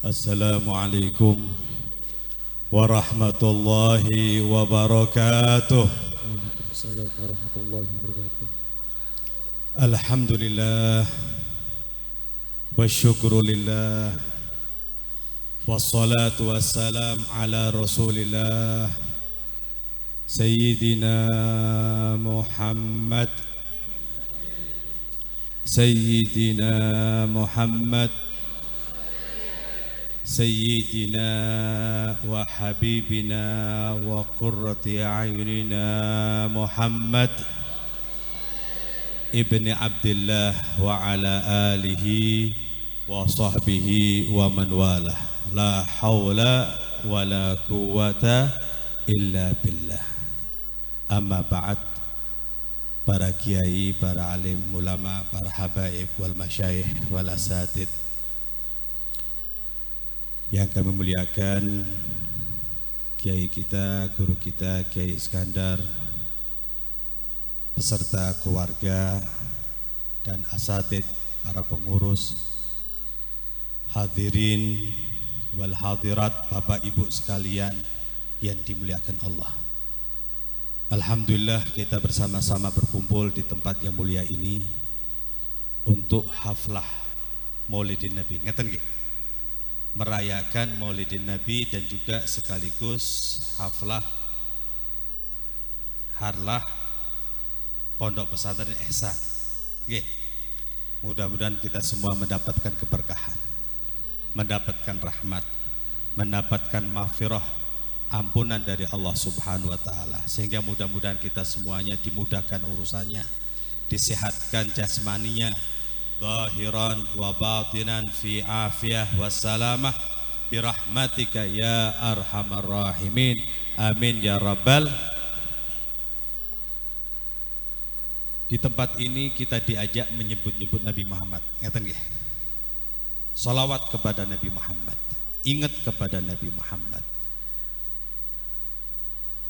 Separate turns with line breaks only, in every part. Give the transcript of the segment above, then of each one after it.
Assalamualaikum warahmatullahi wabarakatuh.
Waalaikumsalam warahmatullahi wabarakatuh.
Alhamdulillah wa syukrulillah wassalatu wassalam ala rasulillah Sayyidina Muhammad Sayyidina Muhammad Sayyidina wa habibina wa qurrati a'yunina Muhammad ibni Abdillah wa ala alihi wa sahbihi wa man walah. La hawla wa la quwata illa billah. Amma ba'd. Para kiai, para alim, ulama, para habaib wal masyayikh wal asatid yang kami muliakan, kiai kita, guru kita, Kiai Iskandar, beserta keluarga dan asatid, para pengurus, hadirin wal hadirat, Bapak Ibu sekalian yang dimuliakan Allah. Alhamdulillah kita bersama-sama berkumpul di tempat yang mulia ini untuk haflah Maulidin Nabi. Ngeten nggih? Merayakan Maulidin Nabi dan juga sekaligus haflah harlah Pondok Pesantren Ihsan. Nggih. Mudah-mudahan kita semua mendapatkan keberkahan, mendapatkan rahmat, mendapatkan maghfirah, ampunan dari Allah Subhanahu wa taala, sehingga mudah-mudahan kita semuanya dimudahkan urusannya, disehatkan jasmaninya, zahiran wa batinan fi afiyah wassalamah birahmatika ya arhamar rahimin amin ya rabbal. Di tempat ini kita diajak menyebut-nyebut Nabi Muhammad. Ngeten nggih? Salawat kepada Nabi Muhammad, ingat kepada Nabi Muhammad,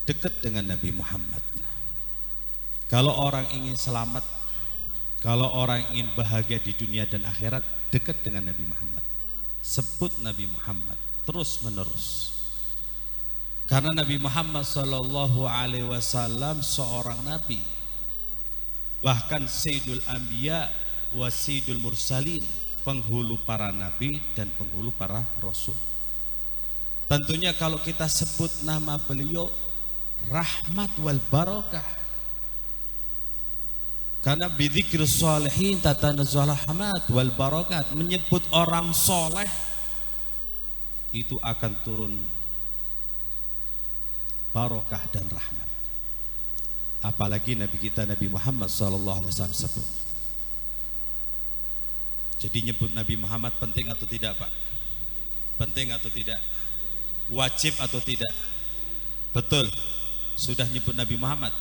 dekat dengan Nabi Muhammad. Kalau orang ingin selamat, kalau orang ingin bahagia di dunia dan akhirat, dekat dengan Nabi Muhammad. Sebut Nabi Muhammad terus menerus. Karena Nabi Muhammad sallallahu alaihi wasallam seorang nabi, bahkan Sayyidul Anbiya wa Sayyidul Mursalin, penghulu para nabi dan penghulu para rasul. Tentunya kalau kita sebut nama beliau, rahmat wal barakah. Karena bidzikri sholihin tatanazzal rahmat wal barakat, menyebut orang soleh itu akan turun barokah dan rahmat. Apalagi Nabi kita Nabi Muhammad sallallahu alaihi wasallam sebut. Jadi nyebut Nabi Muhammad penting atau tidak, Pak? Penting atau tidak? Wajib atau tidak? Betul. Sudah nyebut Nabi Muhammad,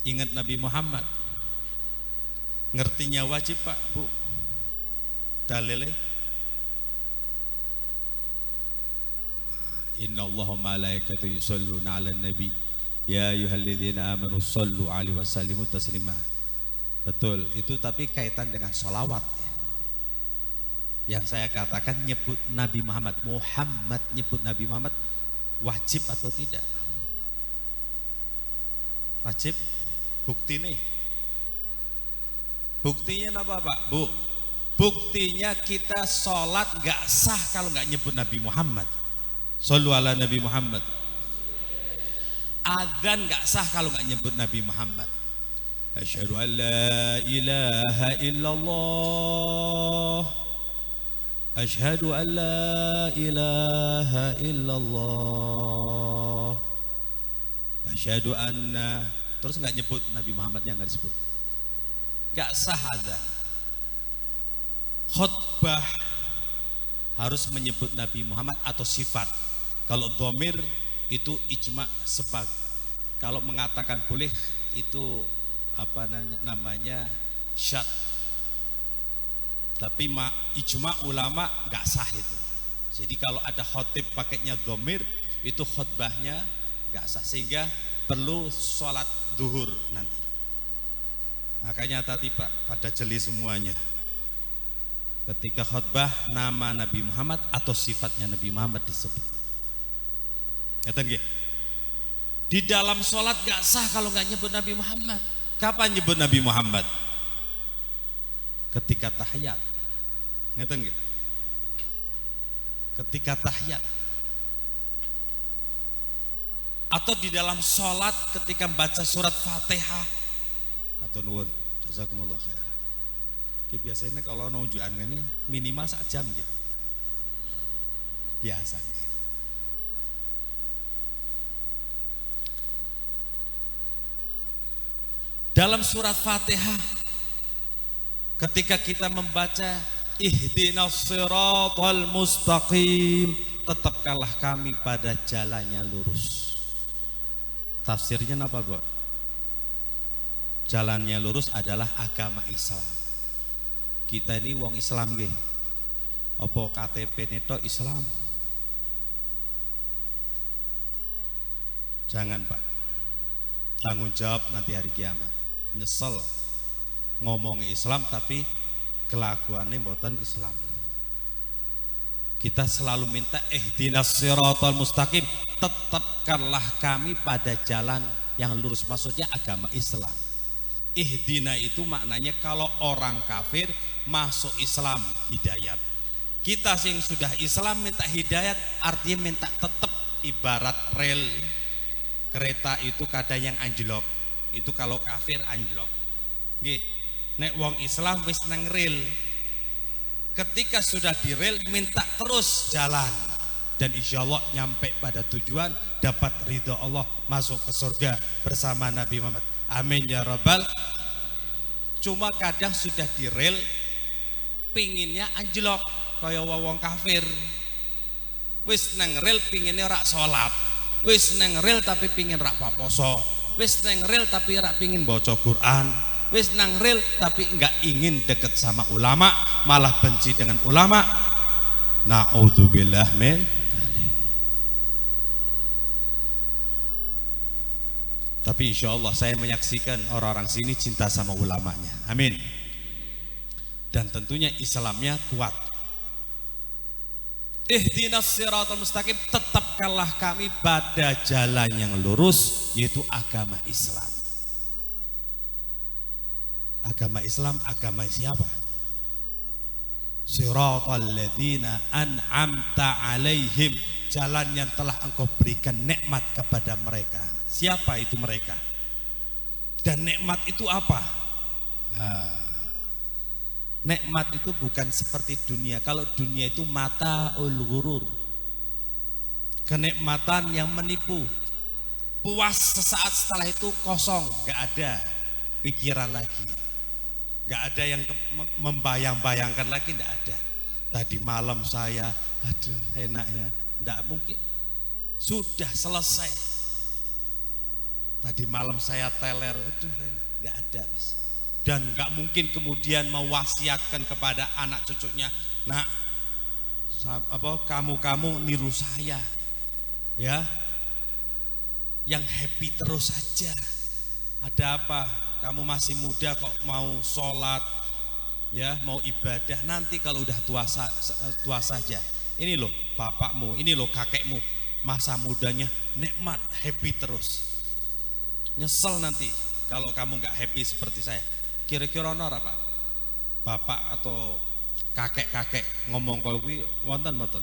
ingat Nabi Muhammad, ngertinya wajib, Pak, Bu? Dalilnya innallaha malaikatu yusholluna 'alan nabi ya ayyuhalladzina amanu shollu 'alaihi wa sallimu taslima. Betul, itu tapi kaitan dengan sholawat ya. Yang saya katakan nyebut Nabi Muhammad, nyebut Nabi Muhammad wajib atau tidak? Wajib. Bukti nih. Buktinya apa, Pak? Bu, buktinya kita sholat gak sah kalau gak nyebut Nabi Muhammad. Shollu ala Nabi Muhammad. Adzan gak sah kalau gak nyebut Nabi Muhammad. Asyhadu an la ilaha illallah, asyhadu an la ilaha illallah, asyhadu anna, terus gak nyebut Nabi Muhammadnya, gak disebut, gak sah adzan. Khutbah harus menyebut Nabi Muhammad atau sifat. Kalau dhamir itu ijma sebab. Kalau mengatakan boleh itu apa namanya syad. Tapi ijma ulama nggak sah itu. Jadi kalau ada khotib pakainya dhamir itu khutbahnya nggak sah, sehingga perlu sholat duhur nanti. Makanya tadi Pak pada jeli semuanya. Ketika khutbah nama Nabi Muhammad atau sifatnya Nabi Muhammad disebut. Ngeten nggih. Di dalam sholat gak sah kalau gak nyebut Nabi Muhammad. Kapan nyebut Nabi Muhammad? Ketika tahiyat. Ngeten nggih. Ketika tahiyat. Atau di dalam sholat ketika membaca surat Fatihah. Atau nuwun, jazakumullah khair. Biasanya kalau nunjukan ini minimal sak jam gitu. Biasanya. Dalam surat Fatihah ketika kita membaca ihdinas siratal mustaqim, tetapkanlah kami pada jalannya lurus. Tafsirnya apa, Bu? Jalannya lurus adalah agama Islam. Kita ini wong Islam nggih. Apa KTP neto Islam? Jangan, Pak. Tanggung jawab nanti hari kiamat. Nyesel ngomongi Islam tapi kelakuannya mboten Islam. Kita selalu minta ihdinas siratal mustaqim, tetapkanlah kami pada jalan yang lurus, maksudnya agama Islam. Ihdina itu maknanya kalau orang kafir masuk Islam, hidayat. Kita yang sudah Islam minta hidayat, artinya minta tetap. Ibarat rel kereta itu kadang yang anjlok, itu kalau kafir anjlok. Nggih, nek wong Islam wis nang rel. Ketika sudah di rel minta terus jalan, dan insya Allah nyampe pada tujuan, dapat ridho Allah, masuk ke surga bersama Nabi Muhammad. Amin ya rabbal. Cuma kadang sudah di rel pinginnya anjlok kaya wong kafir. Wis nang rel pinginnya rak salat, wis nang rel tapi pingin rak poso, wis nang rel tapi rak pingin baca Quran, wis nang rel tapi enggak ingin deket sama ulama, malah benci dengan ulama. Naudzubillah min. Tapi insya Allah saya menyaksikan orang-orang sini cinta sama ulamanya. Amin. Dan tentunya Islamnya kuat. Ihdinas siratal mustaqim, tetapkanlah kami pada jalan yang lurus, yaitu agama Islam. Agama Islam, agama siapa? Siratal ladzina an'amta alaihim, jalan yang telah engkau berikan nikmat kepada mereka. Siapa itu mereka? Dan nikmat itu apa? Nikmat itu bukan seperti dunia. Kalau dunia itu mataul ghurur, kenikmatan yang menipu. Puas sesaat, setelah itu kosong, gak ada pikiran lagi, gak ada yang membayang-bayangkan lagi, gak ada. Tadi malam saya, aduh enaknya, gak mungkin. Sudah selesai. Tadi malam saya teler, aduh nggak ada, dan nggak mungkin kemudian mewasiatkan kepada anak cucunya, nak, kamu niru saya, ya, yang happy terus saja. Ada apa? Kamu masih muda kok mau sholat, ya, mau ibadah. Nanti kalau udah tua saja. Ini loh bapakmu, ini loh kakekmu, masa mudanya nikmat, happy terus. Nyesel nanti kalau kamu nggak happy seperti saya. Kira-kira ono apa? Bapak atau kakek-kakek ngomong kalau kuwi wonten-wonten?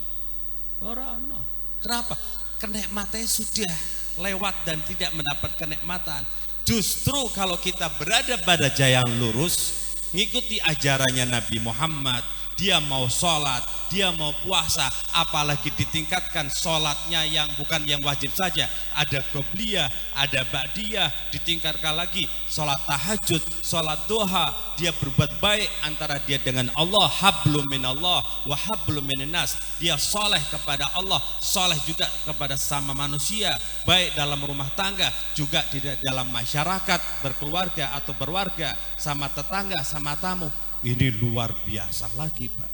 Ora ono. Kenapa? Kenikmatannya sudah lewat dan tidak mendapat kenikmatan. Justru kalau kita berada pada jalan lurus, ngikuti ajarannya Nabi Muhammad, dia mau sholat, dia mau puasa, apalagi ditingkatkan sholatnya yang bukan yang wajib saja, ada qobliyah, ada ba'diyah, ditingkatkan lagi sholat tahajud, sholat duha, dia berbuat baik antara dia dengan Allah, hablum minallah wa hablum minan nas, dia soleh kepada Allah, soleh juga kepada sama manusia, baik dalam rumah tangga, juga tidak dalam masyarakat, berkeluarga atau berwarga, sama tetangga, sama tamu. Ini luar biasa lagi, Pak.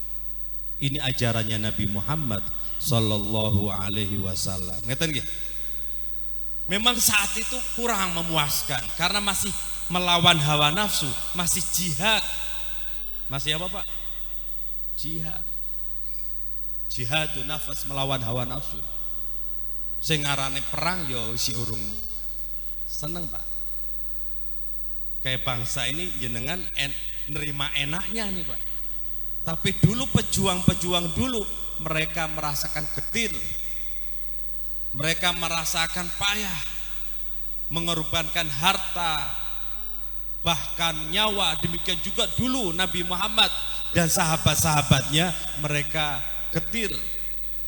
Ini ajarannya Nabi Muhammad sallallahu alaihi wasallam. Ngeten nggih? Memang saat itu kurang memuaskan karena masih melawan hawa nafsu, masih jihad. Masih apa, Pak? Jihadun nafas, melawan hawa nafsu. Sing ngarane perang ya si urung seneng Pak. Kayak bangsa ini jenengan nerima enaknya nih Pak. Tapi dulu pejuang-pejuang dulu mereka merasakan getir, mereka merasakan payah, mengorbankan harta, bahkan nyawa. Demikian juga dulu Nabi Muhammad dan sahabat-sahabatnya, mereka getir,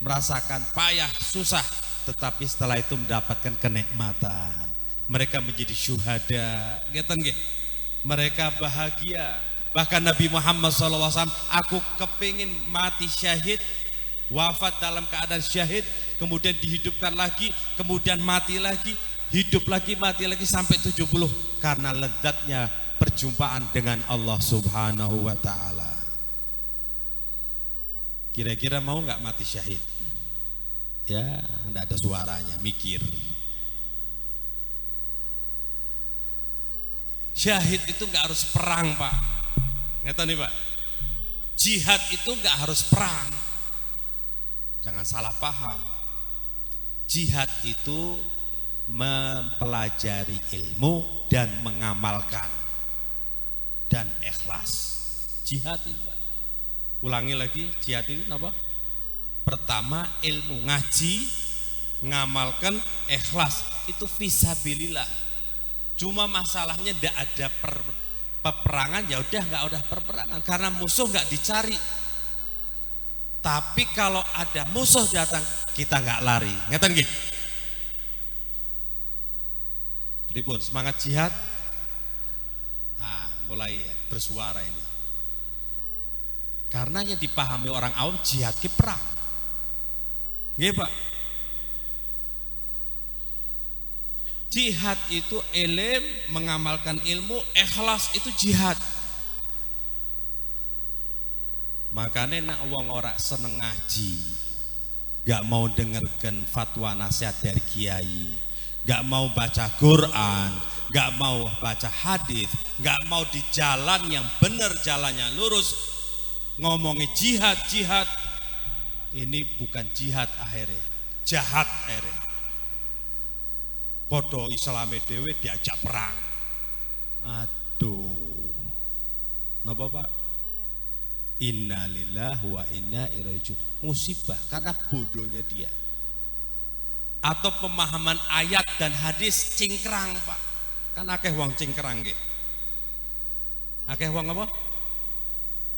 merasakan payah, susah, tetapi setelah itu mendapatkan kenikmatan. Mereka menjadi syuhada, ngeten nggih. Mereka bahagia. Bahkan Nabi Muhammad SAW, aku kepingin mati syahid, wafat dalam keadaan syahid, kemudian dihidupkan lagi, kemudian mati lagi, hidup lagi, mati lagi sampai 70, karena lezatnya perjumpaan dengan Allah Subhanahu wa taala. Kira-kira mau nggak mati syahid? Ya, enggak ada suaranya, mikir. Syahid itu nggak harus perang Pak. Ngerti nih Pak. Jihad itu nggak harus perang. Jangan salah paham. Jihad itu mempelajari ilmu dan mengamalkan dan ikhlas. Jihad itu Pak. Ulangi lagi, jihad itu apa? Pertama ilmu, ngaji, ngamalkan, ikhlas. Itu fisabilillah. Cuma masalahnya tidak ada peperangan, ya udah nggak ada peperangan karena musuh nggak dicari. Tapi kalau ada musuh datang, kita nggak lari. Ngeten nggih? Pripun semangat jihad? Nah, mulai bersuara ini. Karena yang dipahami orang awam, jihad ki perang. Nggih Pak. Jihad itu ilm, mengamalkan ilmu, ikhlas itu jihad. Makanya nak wong ora seneng ngaji, gak mau dengarkan fatwa nasihat dari kiai, gak mau baca Quran, gak mau baca hadis, gak mau di jalan yang benar, jalannya lurus, ngomongin jihad, ini bukan jihad akhirnya, jahat akhirnya. Podo Islame dhewe diajak perang. Aduh. Napa Pak? Innalillahi wa inna ilaihi raji'un. Musibah karena bodohnya dia. Atau pemahaman ayat dan hadis cingkrang Pak. Kan akeh wong cingkrang nggih. Akeh wong apa?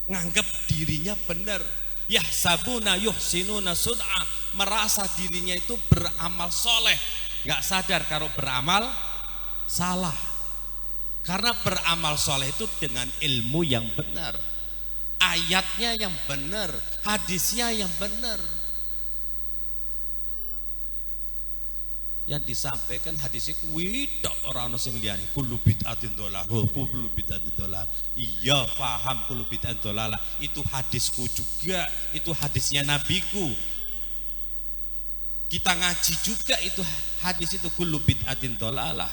Nganggep dirinya benar. Yahsabuna yuhsinuna sun'a, merasa dirinya itu beramal soleh. Gak sadar kalau beramal salah. Karena beramal soleh itu dengan ilmu yang benar, ayatnya yang benar, hadisnya yang benar. Yang disampaikan hadisnya kuwi tok ora ono sing liyane. Kullu bid'atin dhalalah, kullu bid'atin dhalalah. Iya paham kullu bid'atin dhalalah. Itu hadisku juga, itu hadisnya nabiku. Kita ngaji juga itu hadis itu kullu bid'atin dhalalah.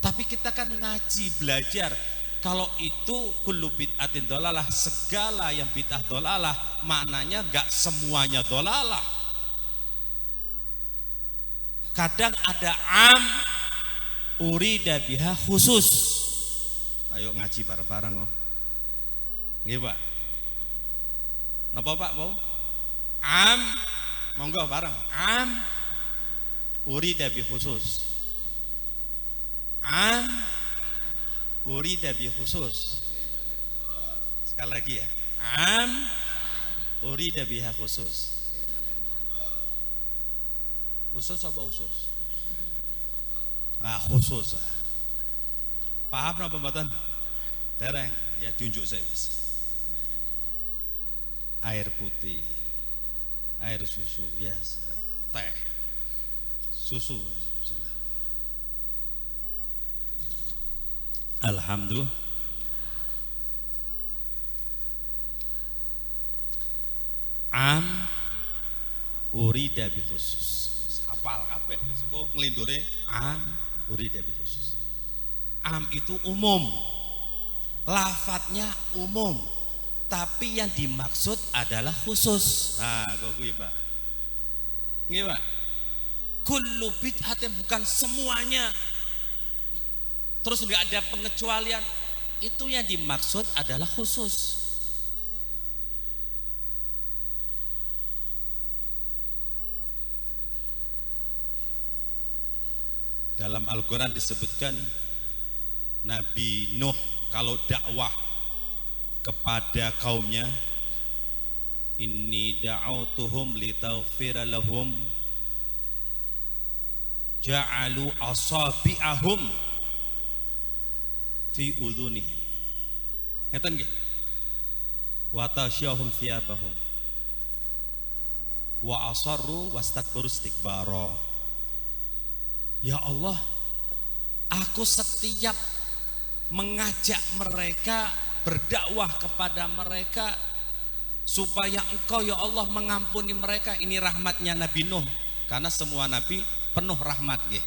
Tapi kita kan ngaji, belajar. Kalau itu kullu bid'atin dhalalah, segala yang bid'ah dhalalah, maknanya enggak semuanya dhalalah. Kadang ada am urida biha khusus. Ayo ngaji bareng-bareng loh. Nggih Pak. Napa Pak mau? Am, monggo bareng. Am urida bi khusus. Am urida bi khusus. Sekali lagi ya. Am urida biha khusus. Khusus apa khusus? Ah khusus. Paham napa mboten? Dereng, ya diunjuk saya wis. Air putih, air susu, yes, teh, susu. Alhamdulillah. Am urida bi khusus. Hafal kabeh engko nglindure am urida bi khusus. Am itu umum. Lafadznya umum. tapi yang dimaksud adalah khusus. Nah, kok kuwi, Pak. Nggih, Pak. Kullu bid'atin, bukan semuanya. Terus enggak ada pengecualian. Itu yang dimaksud adalah khusus. Dalam Al-Quran disebutkan Nabi Nuh kalau dakwah kepada kaumnya, inni da'autuhum litaghfira lahum ja'alu asabi'ahum fi udhunihim. Ngeten nggih? Wa tasyahum thiyabahum wa asarru wastakbaru istikbara. Ya Allah, aku setiap mengajak mereka, berdakwah kepada mereka supaya Engkau ya Allah mengampuni mereka. Ini rahmatnya Nabi Nuh, karena semua nabi penuh rahmat nggih.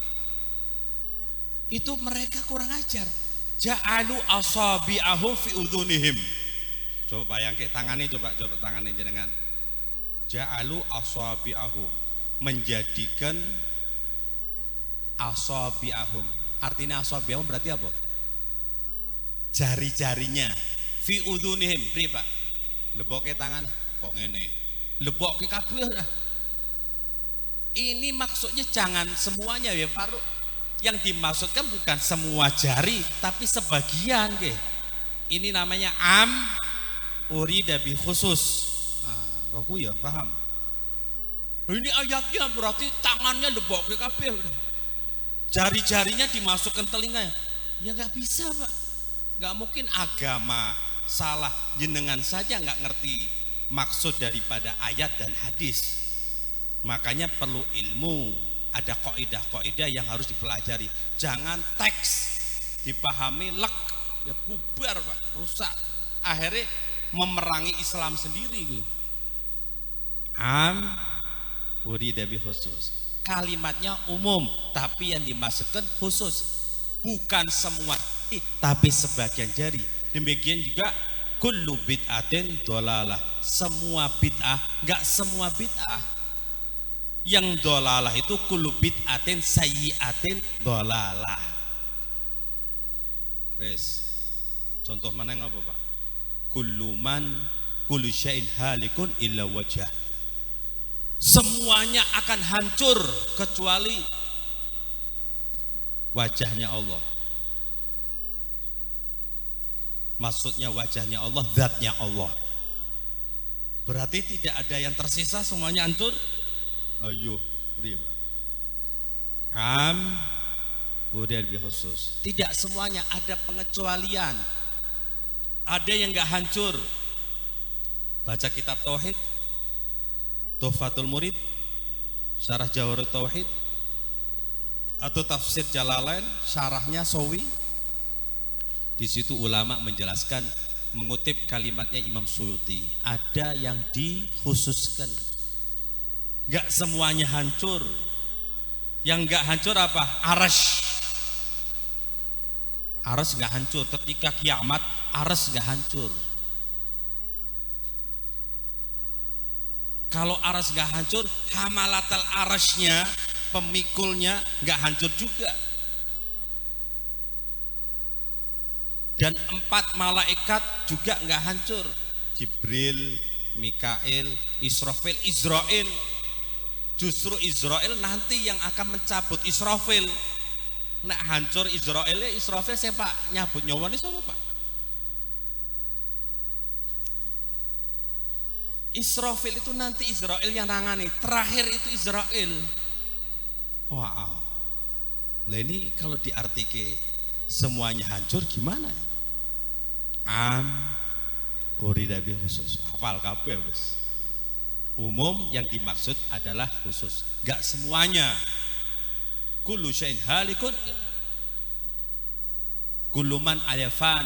Itu mereka kurang ajar. Ja'alu asabi'ahum fi udhunihim. Coba bayangke tangannya, coba tangannya jenengan. Ja'alu asabi'ahum, menjadikan asabi'ahum. Artinya asabi'ahum berarti apa? Jari-jarinya fi udhunihim. Pri Pak, leboke tangan kok ngene, leboke kabeh. Ini maksudnya jangan semuanya ya Pak. Yang dimaksudkan bukan semua jari, tapi sebagian nggih. Ini namanya am urida bi khusus. Nah, kok ya paham? Ini ayatnya berarti tangannya leboke kabeh. Jari-jarinya dimasukkan telinganya. Ya nggak bisa, Pak. Nggak mungkin agama salah, jenengan saja nggak ngerti maksud daripada ayat dan hadis. Makanya perlu ilmu, ada kaidah-kaidah yang harus dipelajari. Jangan teks dipahami lek ya bubar, Pak, rusak. Akhirnya memerangi Islam sendiri. Am urida bi khusus. Kalimatnya umum, tapi yang dimaksudkan khusus. Bukan semua, tapi sebagian jari. Demikian juga kullu bid'atin dhalalah. Semua bid'ah, enggak semua bid'ah. Yang dhalalah itu kullu bid'atin sayyi'atin dhalalah. Wes. Contoh mana ngapa, Pak? Kullu syai'in halikun illa wajah. Semuanya akan hancur kecuali wajahnya Allah. Maksudnya wajahnya Allah, zatnya Allah. Berarti tidak ada yang tersisa, semuanya hancur. Ayo, beri, Pak. Am udah lebih khusus. Tidak semuanya, ada pengecualian. Ada yang enggak hancur. Baca kitab tauhid, Tuhfatul Murid, Syarah Jawahirut Tauhid, atau tafsir Jalalain, syarahnya Sawi. Di situ ulama menjelaskan, mengutip kalimatnya Imam Suyuti, ada yang dikhususkan. Enggak semuanya hancur. Yang enggak hancur apa? Arsy. Arsy enggak hancur. Ketika kiamat, arsy enggak hancur. Kalau arsy enggak hancur, hamalatal arsy-nya, pemikulnya enggak hancur juga. Dan 4 malaikat juga enggak hancur. Jibril, Mikail, Israfil, Israel. Justru Israel nanti yang akan mencabut Israfil. Nek hancur Israel, Israfil siapa nyabut nyawa ini siapa, Pak? Israfil itu nanti Israel yang nangani. Terakhir itu Israel. Wow. Lah ini kalau diartikan semuanya hancur gimana? Am urida bi khusus. Hafal kabeh wis. Umum yang dimaksud adalah khusus. Enggak semuanya. Kullu syai'in halikun. Kullu man alafan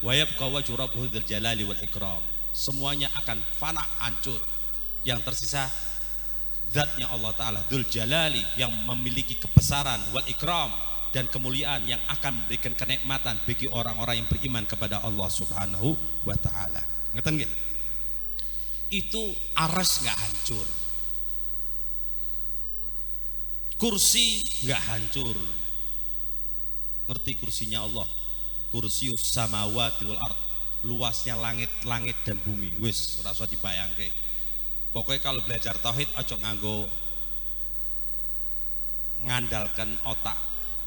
wa yabqa wajhu rabbuhu dzul jalali wal ikram. Semuanya akan fana, hancur. Yang tersisa zatnya Allah Ta'ala dzul jalali, yang memiliki kebesaran, wal ikram, dan kemuliaan, yang akan memberikan kenikmatan bagi orang-orang yang beriman kepada Allah Subhanahu wa Ta'ala. Ngeten nggih? Itu arsy nggak hancur, kursi nggak hancur. Ngerti kursinya Allah? Kursius samawati wal ard, luasnya langit dan bumi. Wis ora usah dibayangke. Pokoknya kalau belajar tauhid aja ngandalkan otak.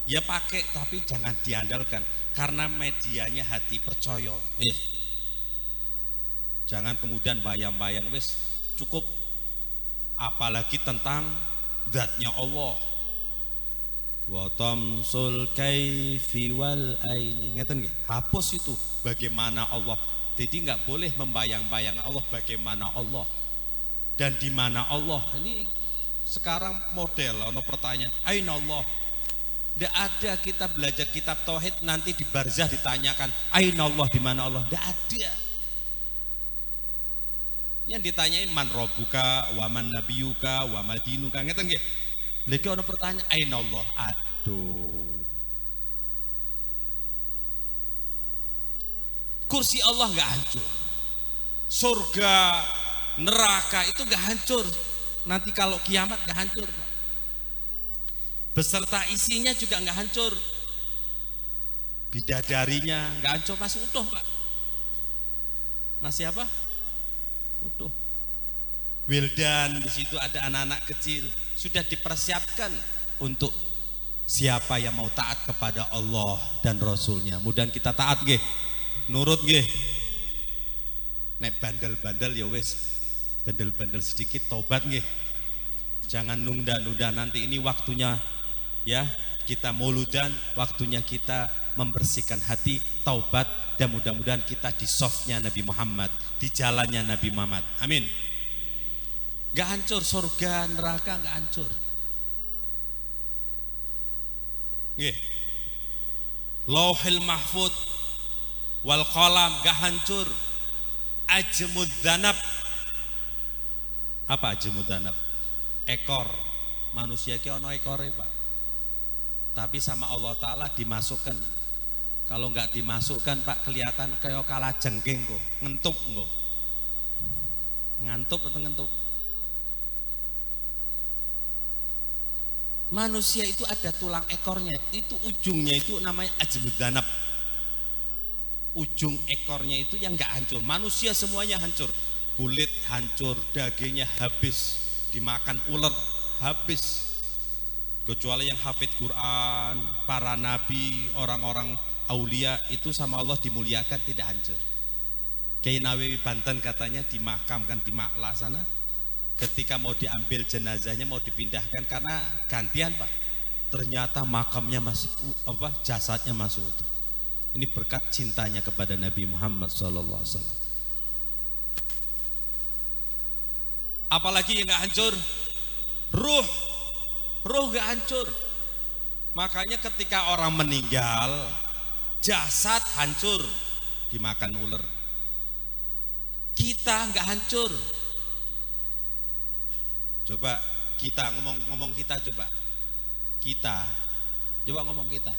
Ya pakai tapi jangan diandalkan, karena medianya hati, percaya. Jangan kemudian bayang-bayang, wis cukup. Apalagi tentang zatnya Allah. Wa tamsul kaifi wal aini. Ngeten nggih? Hapus itu bagaimana Allah. Jadi nggak boleh membayang-bayang Allah bagaimana Allah dan di mana Allah. Ini sekarang model ono pertanyaan, aina Allah? Tidak ada. Kita belajar kitab tauhid nanti di barzah ditanyakan aina Allah, di mana Allah? Tidak ada. Yang ditanyain man rabbuka wa man nabiyuka wa ma dinuka. Ngeten nggih? Lagi ono pertanyaan aina Allah. Aduh. Kursi Allah nggak hancur. Surga, neraka itu nggak hancur. Nanti kalau kiamat nggak hancur, Pak. Beserta isinya juga nggak hancur. Bidadarinya nggak hancur, masih utuh, Pak. Masih apa? Utuh. Wildan, di situ ada anak-anak kecil, sudah dipersiapkan untuk siapa yang mau taat kepada Allah dan Rasulnya. Mudah kita taat nggih, nurut nggih. Nek bandel-bandel ya wis, bandel-bandel sedikit taubat nggih. Jangan nunda-nunda, nanti ini waktunya ya kita mauludan, waktunya kita membersihkan hati, taubat, dan mudah-mudahan kita di softnya Nabi Muhammad, di jalannya Nabi Muhammad. Amin. Gak hancur, surga neraka gak hancur. Nggih. Lauhil mahfud wal qalam gak hancur. Ajmud dzanab. Apa ajmud dzanab? Ekor. Manusia ki ono ekore, Pak. Tapi sama Allah Ta'ala dimasukkan. Kalau nggak dimasukkan, Pak, kelihatan kayak kalah jengking kok, ngentup kok. Ngantup atau ngentup? Manusia itu ada tulang ekornya, itu ujungnya itu namanya ajmud dzanab. Ujung ekornya itu yang nggak hancur. Manusia semuanya hancur. Kulit hancur, dagingnya habis, dimakan ular habis. Kecuali yang hafid Quran, para nabi, orang-orang aulia itu sama Allah dimuliakan, tidak hancur. Kiai Nawawi Banten katanya dimakamkan di Maklah sana, ketika mau diambil jenazahnya mau dipindahkan karena gantian, Pak. Ternyata makamnya masih jasadnya masih utuh. Ini berkat cintanya kepada Nabi Muhammad SAW. Apalagi yang nggak hancur, Ruh gak hancur. Makanya ketika orang meninggal, jasad hancur dimakan ular. Kita gak hancur. Coba kita ngomong kita, coba. Kita. Coba ngomong kita.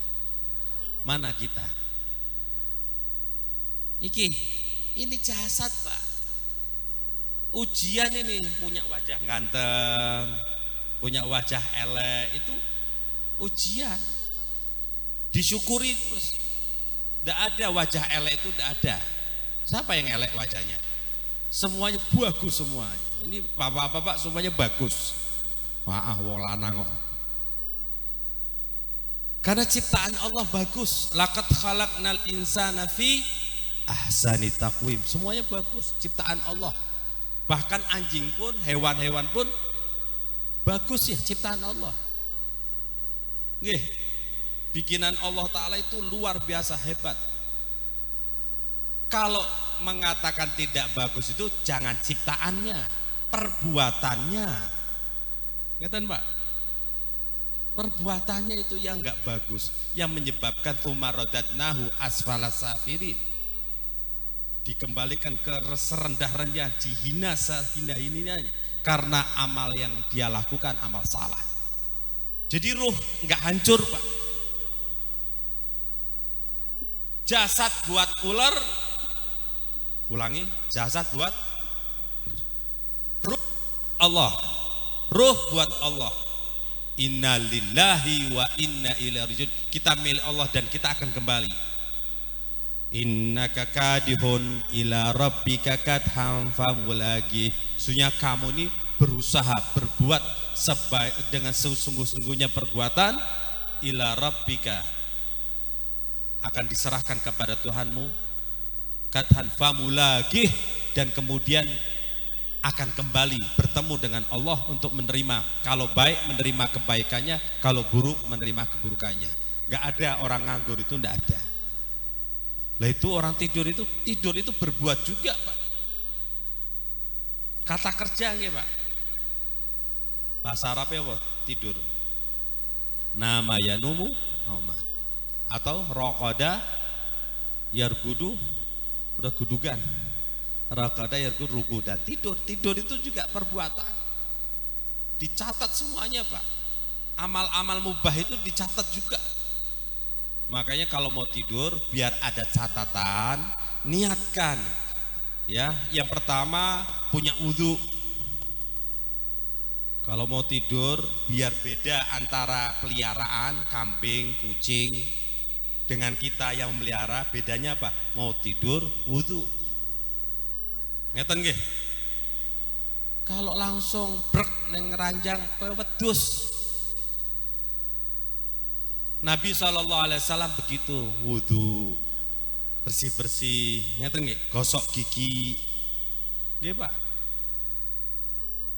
Mana kita? Ini jasad, Pak. Ujian ini, punya wajah ganteng, punya wajah elek, itu ujian. Disyukuri terus. Tidak ada wajah elek itu, tidak ada. Siapa yang elek wajahnya? Semuanya bagus semua. Ini bapak-bapak semuanya bagus. Maaf wong lanang kok. Karena ciptaan Allah bagus. Laqad khalaqnal insana fi ahsani taqwim. Semuanya bagus ciptaan Allah. Bahkan anjing pun, hewan-hewan pun bagus ya ciptaan Allah. Nggih. Bikinan Allah Ta'ala itu luar biasa hebat. Kalau mengatakan tidak bagus itu jangan ciptaannya, perbuatannya. Ngeten, Pak? Perbuatannya itu yang enggak bagus, yang menyebabkan umarodatnahu asfalas safirin. Dikembalikan ke serendah-rendah, dihina sehina-hinanya karena amal yang dia lakukan amal salah. Jadi ruh enggak hancur, Pak. Jasad buat ular, Ulangi, jasad buat ruh Allah. Ruh buat Allah. Inna lillahi wa inna ilaihi rajiun. Kita milik Allah dan kita akan kembali. Innaka kadihun ila rabbika kadham famulagi. Sesungguhnya kamu ini berusaha berbuat dengan sesungguh-sungguhnya perbuatan ila rabbika, akan diserahkan kepada Tuhanmu, kadhan famulagi, dan kemudian akan kembali bertemu dengan Allah untuk menerima, kalau baik menerima kebaikannya, kalau buruk menerima keburukannya. Gak ada orang nganggur itu, ndak ada. Lah itu orang tidur itu berbuat juga, Pak. Kata kerja nggih, Pak. Bahasa Arabnya apa? Tidur. Nama yanumu noma, atau rokoda yargudu, udah gudugan. Rokoda yargudu rugudan. Tidur itu juga perbuatan. Dicatat semuanya, Pak. Amal-amal mubah itu dicatat juga. Makanya kalau mau tidur biar ada catatan, niatkan. Ya, yang pertama punya wudu. Kalau mau tidur biar beda antara peliharaan kambing, kucing dengan kita yang memelihara, bedanya apa? Mau tidur wudu. Ngeten nggih? Kalau langsung brek ning ranjang kaya wedhus. Nabi SAW begitu, wudu, bersih-bersih, ngeten nggih, gosok gigi. Nggih, Pak.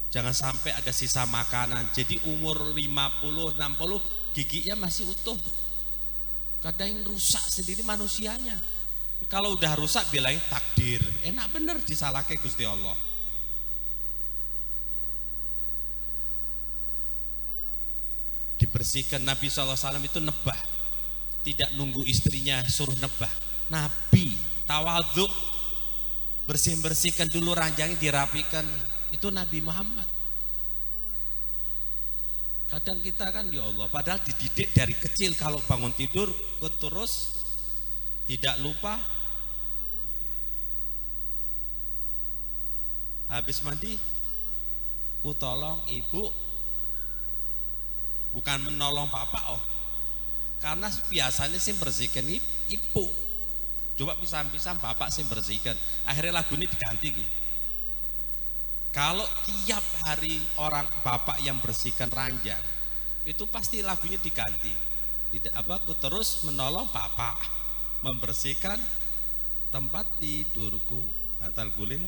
Jangan sampai ada sisa makanan. Jadi umur 50, 60 giginya masih utuh. Kadang yang rusak sendiri manusianya. Kalau udah rusak bilangin takdir. Enak bener disalahke Gusti Allah. Dibersihkan. Nabi SAW itu nebah, tidak nunggu istrinya suruh nebah. Nabi tawadhu, bersihkan dulu ranjangnya, dirapikan. Itu Nabi Muhammad. Kadang kita kan ya Allah, padahal dididik dari kecil kalau bangun tidur terus tidak lupa habis mandi ku tolong ibu, bukan menolong bapak, karena biasanya sih bersihkan ibu, coba pisah-pisah bapak sih bersihkan, akhirnya lagu ini diganti gitu. Kalau tiap hari orang bapak yang bersihkan ranjang, itu pasti lagunya diganti. Tidak apa, ku terus menolong bapak membersihkan tempat tidurku, bantal guling.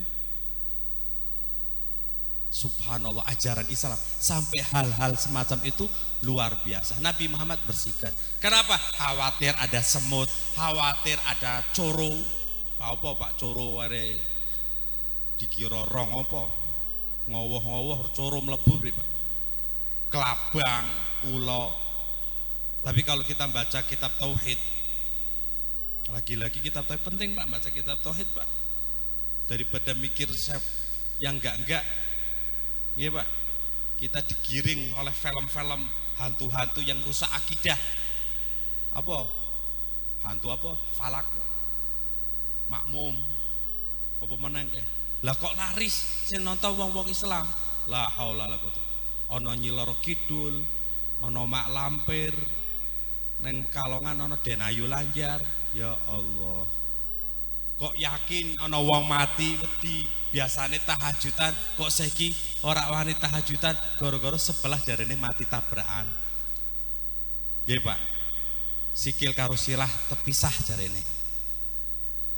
Subhanallah, ajaran Islam sampai hal-hal semacam itu luar biasa. Nabi Muhammad bersihkan. Kenapa? Khawatir ada semut, khawatir ada coro. Apa Pak coro ware dikira rong apa? Ngowoh-ngowoh coro mlebu Pak. Kelabang, ulo. Tapi kalau kita baca kitab tauhid, lagi-lagi kitab tauhid penting Pak, baca kitab tauhid Pak. Daripada mikir yang enggak. Iya Pak, kita digiring oleh film-film hantu-hantu yang rusak akidah. Apa? Hantu apa? Falak, makmum, apa meneng ke? Lah kok laris sing nonton wong-wong Islam? La haula la quwwata. Ana Nyiloro Kidul, ana Mak Lampir, neng Pekalongan ana Denayu Lanjar. Ya Allah. Kok yakin ana wong mati wedi, biasane tahajudan, kok saiki ora wani tahajudan gara-gara sebelah jarene mati tabrakan. Nggih Pak. Sikil karo sirah terpisah jarene.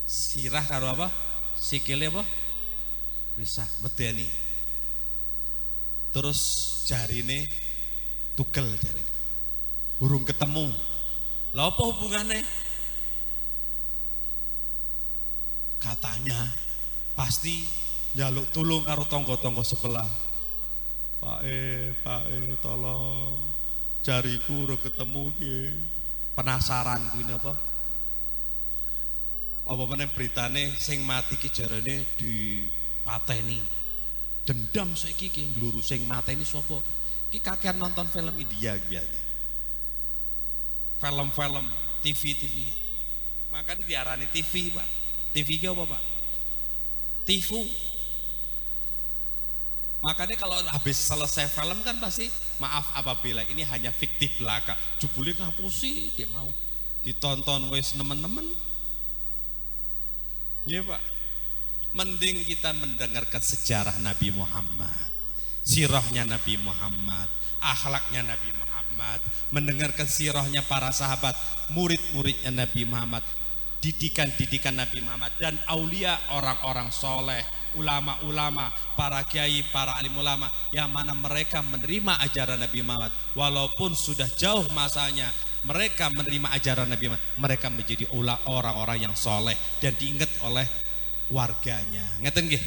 Sirah karo apa? Sikile apa? Pisah, medeni. Terus jarine tugel jarine. Burung ketemu. Lah apa hubungannya? Katanya pasti njaluk tulung karo tonggo-tonggo sebelah. Pak tolong jariku udah ketemu ki. Penasaran kuwi apa? Apa meneh beritane sing mati ki jarane dipateni. Dendam saiki ki ngluru sing mateni sapa ki? Ki kakean nonton film India biasanya. Film-film TV. Makanya diarani TV, Pak. TV ki apa, Pak? tifu. Makanya kalau habis selesai film kan pasti maaf apabila ini hanya fiktif belaka. Jebule ngapusi dia mau ditonton wis nemen-nemen. Iya Pak. Mending kita mendengarkan sejarah Nabi Muhammad, sirahnya Nabi Muhammad, akhlaknya Nabi Muhammad, mendengarkan sirahnya para sahabat, murid-muridnya Nabi Muhammad, didikan-didikan Nabi Muhammad dan aulia orang-orang soleh, ulama-ulama, para kiai, para alim ulama yang mana mereka menerima ajaran Nabi Muhammad walaupun sudah jauh masanya, mereka menerima ajaran Nabi Muhammad, mereka menjadi orang-orang yang soleh dan diingat oleh warganya. Ngeten nggih?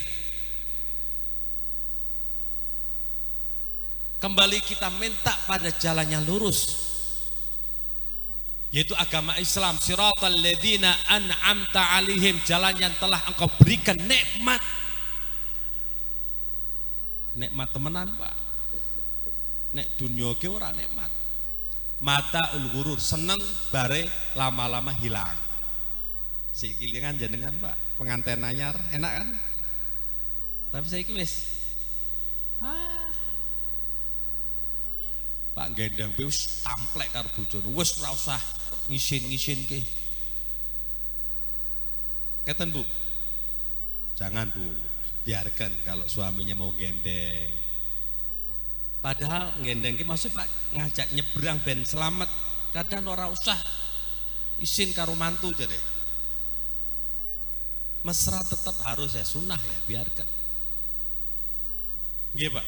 Kembali kita minta pada jalan yang lurus, yaitu agama Islam, siratal ladzina an'amta alaihim, jalan yang telah engkau berikan nikmat. Nikmat temenan Pak. Nek dunia ke ora nikmat. Mata ul-ghurur, seneng bare lama-lama hilang. Sikilingan jenengan Pak, pengantin anyar enak kan? Tapi saya wis Pak gendang wis tamplek karo bojone, wis ora usah ngisin-ngisin ke. Ngeten Bu. Jangan Bu, biarkan kalau suaminya mau gendeng. Padahal gendeng ki maksud Pak ngajak nyebrang ben selamat, kadang ora usah isin karo mantu jare. Mesra tetap harus ya, sunnah ya, biarkan. Nggih Pak.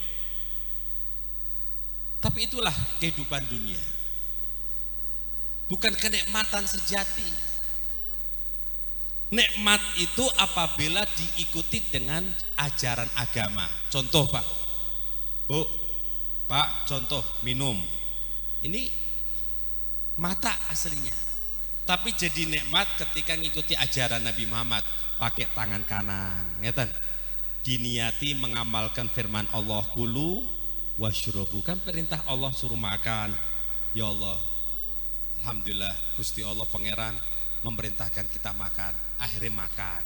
Tapi itulah kehidupan dunia. Bukan kenikmatan sejati. Nikmat itu apabila diikuti dengan ajaran agama. Contoh Pak, Bu, Pak, contoh minum. Ini mata aslinya. Tapi jadi nikmat ketika ngikuti ajaran Nabi Muhammad. Pakai tangan kanan, ngeten. Diniati mengamalkan firman Allah, kulu washrobu, kan perintah Allah suruh makan. Ya Allah, alhamdulillah Gusti Allah Pangeran memerintahkan kita makan, akhirnya makan.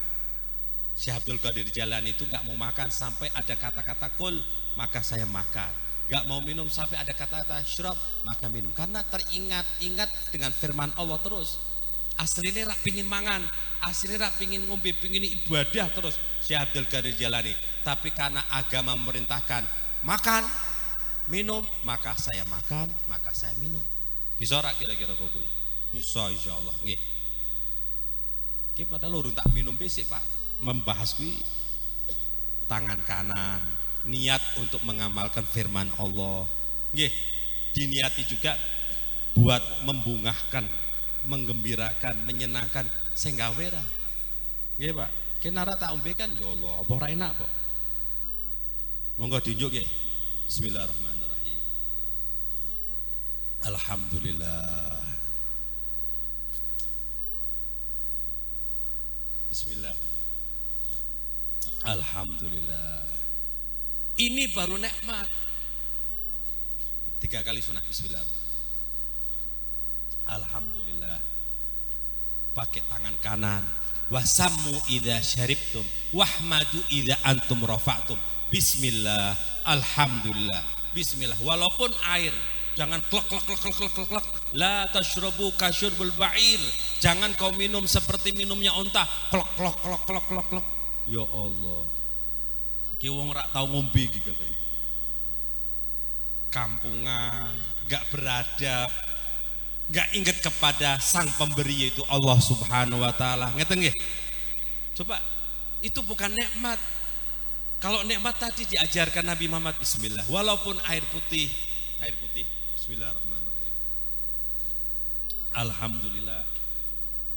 Syekh Abdul Qadir Jailani itu nggak mau makan sampai ada kata-kata kul, maka saya makan. Nggak mau minum sampai ada kata-kata syurab, maka minum. Karena teringat-ingat dengan firman Allah terus. Aslinya rak pingin mangan, aslinya rak pingin ngombe, pingin ibadah terus Syekh Abdul Qadir Jailani. Tapi karena agama memerintahkan makan, minum, maka saya makan, maka saya minum. Bisa rak kira-kira kok kuwi? Bisa insyaallah nggih. Ki padahal urung tak minum besok Pak. Membahas kuwi tangan kanan, niat untuk mengamalkan firman Allah. Nggih, diniati juga buat membungahkan, menggembirakan, menyenangkan sing gawe ra. Nggih Pak. Kenara tak ombe kan ya Allah, apa ora enak kok. Monggo diunjuk nggih. Bismillahirrahmanirrahim. Alhamdulillah. Bismillah. Alhamdulillah. Ini baru nikmat. 3 kali sunah bismillah. Alhamdulillah. Pakai tangan kanan. Wasammu idza syaribtum wahmadu idza antum rafa'tum. Bismillah. Alhamdulillah. Bismillah. Walaupun air, jangan klek klek klek klek klek klek. La tashrabu kasyurbul ba'ir. Jangan kau minum seperti minumnya unta. Klek klek klek klek klek klek. Ya Allah. Ki wong rak tau ngombe iki katanya. Kampungan, enggak beradab, enggak ingat kepada sang pemberi yaitu Allah Subhanahu wa taala. Ngeten nggih? Coba itu bukan nikmat. Kalau nikmat tadi diajarkan Nabi Muhammad bismillah, walaupun air putih. Bismillahirrahmanirrahim. Alhamdulillah.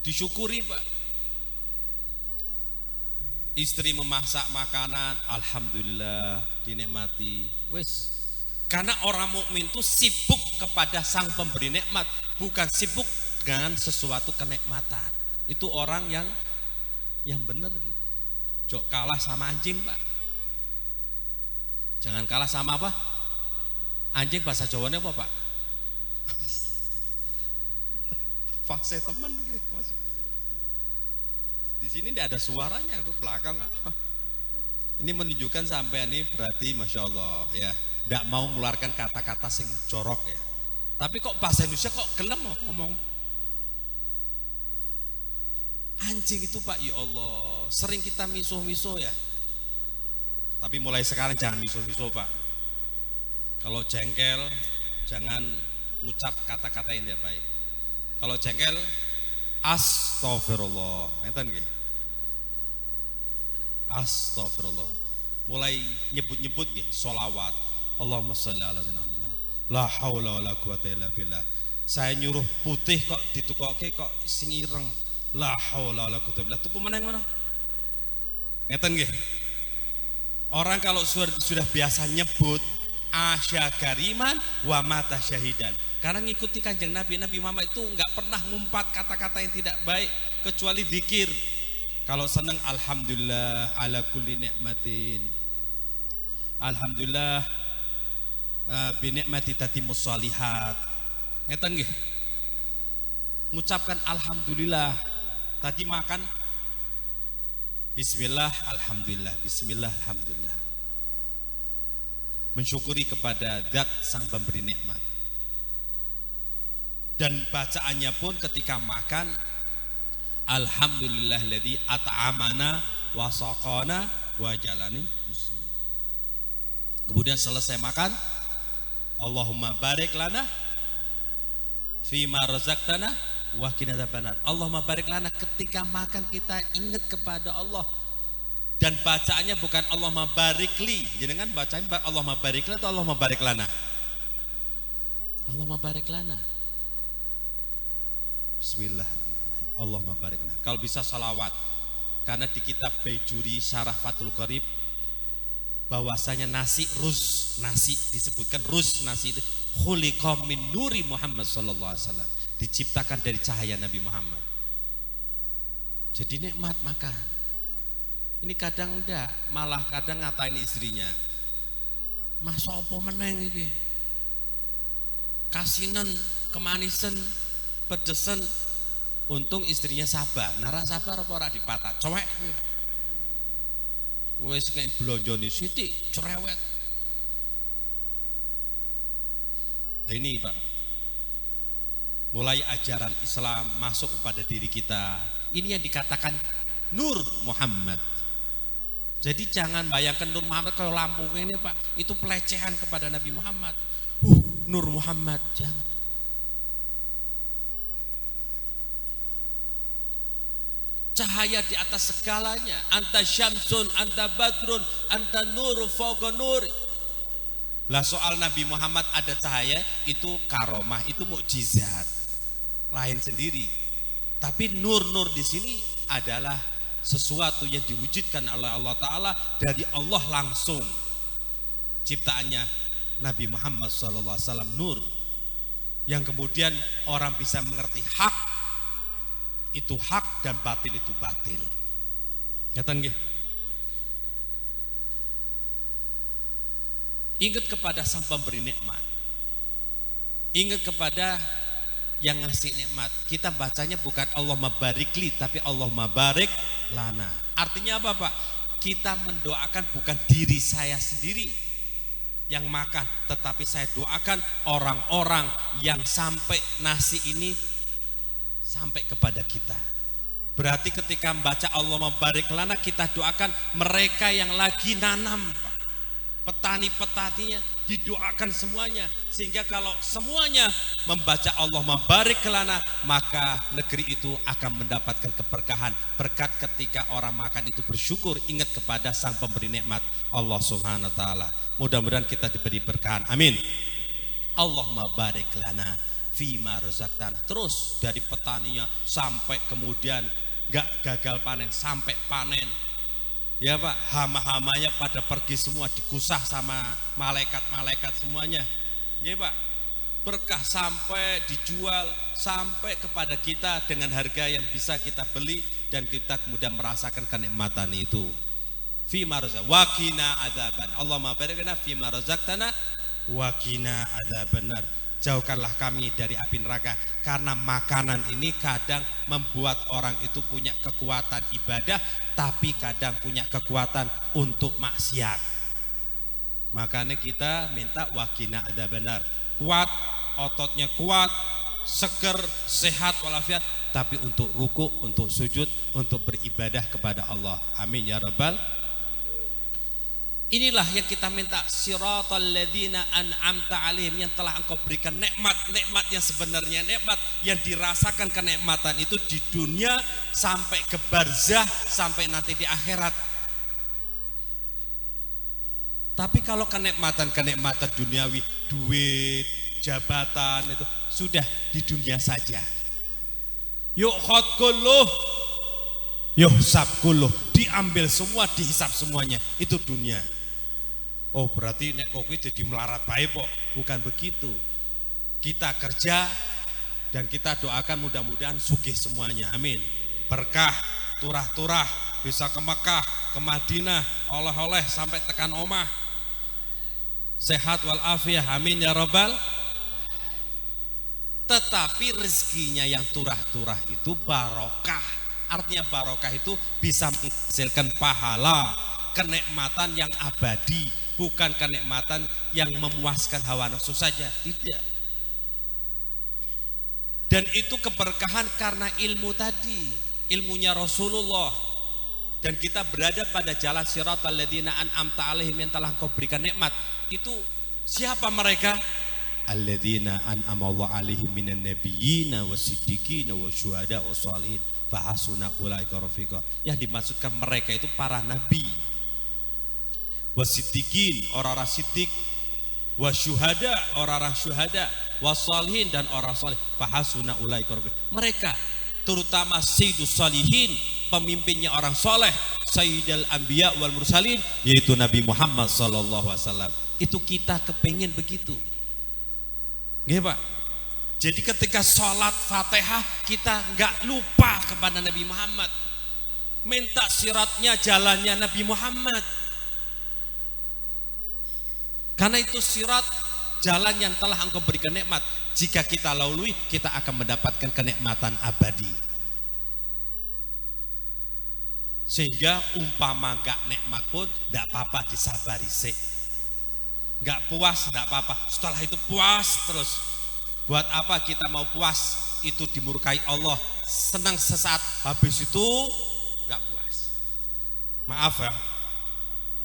Disyukuri Pak. Istri memasak makanan, alhamdulillah dinikmati. Wes. Karena orang mukmin itu sibuk kepada sang pemberi nikmat, bukan sibuk dengan sesuatu kenikmatan. Itu orang yang benar gitu. Jok kalah sama anjing Pak. Jangan kalah sama apa? Anjing bahasa Jawanya apa Pak? Fase teman gitu. Di sini tidak ada suaranya, aku belakang. Ini menunjukkan sampean ini berarti Masya Allah ya, tidak mau mengeluarkan kata-kata sing jorok ya. Tapi kok bahasa Indonesia kok gelem ngomong. Anjing itu Pak, ya Allah, sering kita misuh-misuh ya. Tapi mulai sekarang jangan misuh-misuh Pak. Kalau jengkel jangan ngucap kata-kata yang tidak baik. Kalau jengkel astagfirullah, ngeten nggih. Astagfirullah. Mulai nyebut-nyebut nggih sholawat. Allahumma sholli ala sayyidina Muhammad. La haula wala quwata illa billah. Saya nyuruh putih kok ditukoke kok sing ireng. La haula wala quwata illa billah. Tuku meneng mana? Ngeten nggih. Orang kalau sudah biasa nyebut asya kariman wa mata syahidan. Karena ngikuti Kanjeng Nabi Muhammad itu enggak pernah ngumpat kata-kata yang tidak baik kecuali zikir. Kalau senang alhamdulillah ala kulli nikmatin. Alhamdulillah bi nikmati tatimmus shalihat. Ngeten nggih. Ngucapkan alhamdulillah. Tadi makan bismillah alhamdulillah, bismillah alhamdulillah. Mensyukuri kepada zat sang pemberi nikmat. Dan bacaannya pun ketika makan alhamdulillahilladzi at'amana wa saqana wa jalani muslim. Kemudian selesai makan Allahumma barik lana fima razaqtana wa qina adzabannar. Allahumma barik lana, ketika makan kita ingat kepada Allah. Dan bacaannya bukan Allahumma barikli. Jangan bacanya Allahumma barikli atau Allahumma barik lana. Allahumma barik lana. Bismillahirrahmanirrahim. Allahumma barik lana. Kalau bisa salawat. Karena di kitab Baijuri Syarah Fathul Qarib bahwasanya nasi rus, nasi disebutkan rus, nasi itu khuliqa min nuri Muhammad sallallahu alaihi wasallam, diciptakan dari cahaya Nabi Muhammad. Jadi nikmat makan. Ini kadang enggak, malah kadang ngatain istrinya. Masa apa meneng iki? Kasinan, kemanisan, pedesen. Untung istrinya sabar. Nara sabar apa ora dipatak? Cowek. Wis nek blonjone sithik cerewet. Nah ini Pak, mulai ajaran Islam masuk kepada diri kita. Ini yang dikatakan Nur Muhammad. Jadi jangan bayangkan Nur Muhammad kalau lampu ini Pak, itu pelecehan kepada Nabi Muhammad. Nur Muhammad, jangan. Cahaya di atas segalanya. Anta syamsun, anta badrun, anta nur fawqa nur. Lah soal Nabi Muhammad ada cahaya itu karomah, itu mukjizat lain sendiri. Tapi nur-nur di sini adalah sesuatu yang diwujudkan oleh Allah Ta'ala dari Allah langsung. Ciptaannya Nabi Muhammad SAW, nur yang kemudian orang bisa mengerti hak itu hak dan batil itu batil. Ngeten nggih. Ingat kepada sang pemberi nikmat. Ingat kepada yang ngasih nikmat. Kita bacanya bukan Allahumma barikli tapi Allahumma barik lana. Artinya apa Pak? Kita mendoakan bukan diri saya sendiri yang makan, tetapi saya doakan orang-orang yang sampai nasi ini sampai kepada kita. Berarti ketika membaca Allahumma barik lana, kita doakan mereka yang lagi nanam Pak. Petani-petaninya didoakan semuanya, sehingga kalau semuanya membaca Allahumma barik lana, maka negeri itu akan mendapatkan keberkahan. Berkat ketika orang makan itu bersyukur, ingat kepada sang pemberi nikmat Allah Subhanahu wa taala. Mudah-mudahan kita diberi berkahan. Amin. Allahumma barik lana fima razaqtana. Terus dari petaninya sampai kemudian enggak gagal panen sampai panen. Ya Pak, hama-hamanya pada pergi semua, dikusah sama malaikat-malaikat semuanya. Ya Pak, berkah sampai dijual sampai kepada kita dengan harga yang bisa kita beli dan kita kemudian merasakan kenikmatan itu. Fima razaqtana wa qina adzaban. Allahumma barik lana fima razaqtana wa qina adzabannar. jauhkanlah kami dari api neraka. Karena makanan ini kadang membuat orang itu punya kekuatan ibadah, tapi kadang punya kekuatan untuk maksiat. Makanya kita minta waqina adzabannar, kuat, ototnya kuat, seger, sehat walafiat, tapi untuk ruku, untuk sujud, untuk beribadah kepada Allah. Amin ya rabbal. Inilah yang kita minta, siratal ladzina an'amta alaihim, yang telah engkau berikan nikmat yang sebenarnya nikmat yang dirasakan kenikmatan itu di dunia sampai ke barzah, sampai nanti di akhirat. Tapi kalau kenikmatan duniawi, duit, jabatan, itu sudah di dunia saja. Yukhad kulluh yuhsab kulluh, diambil semua, dihisab semuanya, itu dunia. Oh berarti nek kowe jadi melarat baik kok. Bukan begitu. Kita kerja dan kita doakan mudah-mudahan sugih semuanya. Amin. Berkah, turah-turah, bisa ke Mekah, ke Madinah, oleh-oleh sampai tekan omah. Sehat walafiat. Amin ya rabbal. Tetapi rezekinya yang turah-turah itu barokah. Artinya barokah itu bisa menghasilkan pahala, kenikmatan yang abadi. Bukan kenikmatan yang memuaskan hawa nafsu saja, tidak. Dan itu keberkahan karena ilmu tadi, ilmunya Rasulullah. Dan kita berada pada jalan siratal ladzina an'amta alaihim, yang telah engkau berikan nikmat. Itu siapa mereka? Alladzina an'amallahu alaihim minan nabiyyina wasiddiqina wasyuhada wassalihin fa hasuna ulaika rafiqa. Yang dimaksudkan mereka itu para nabi, wasiddiqin, orang-orang siddiq, wasyuhada, orang-orang syuhada, wassalihin, dan orang salih, fahasuna ulaika rafiqa. Mereka terutama sayyidus salihin, pemimpinnya orang soleh, sayyidul anbiya wal mursalin, yaitu Nabi Muhammad sallallahu alaihi wasallam. Itu kita kepengin begitu. Nggih Pak. Jadi ketika sholat Fatihah kita enggak lupa kepada Nabi Muhammad. Minta siratnya, jalannya Nabi Muhammad. Karena itu sirat, jalan yang telah engkau berikan nikmat. Jika kita lalui, kita akan mendapatkan kenikmatan abadi. Sehingga umpama gak nikmat pun gak apa-apa, disabari sih. Gak puas gak apa-apa, setelah itu puas terus. Buat apa kita mau puas? Itu dimurkai Allah. Senang sesaat, habis itu gak puas. Maaf ya,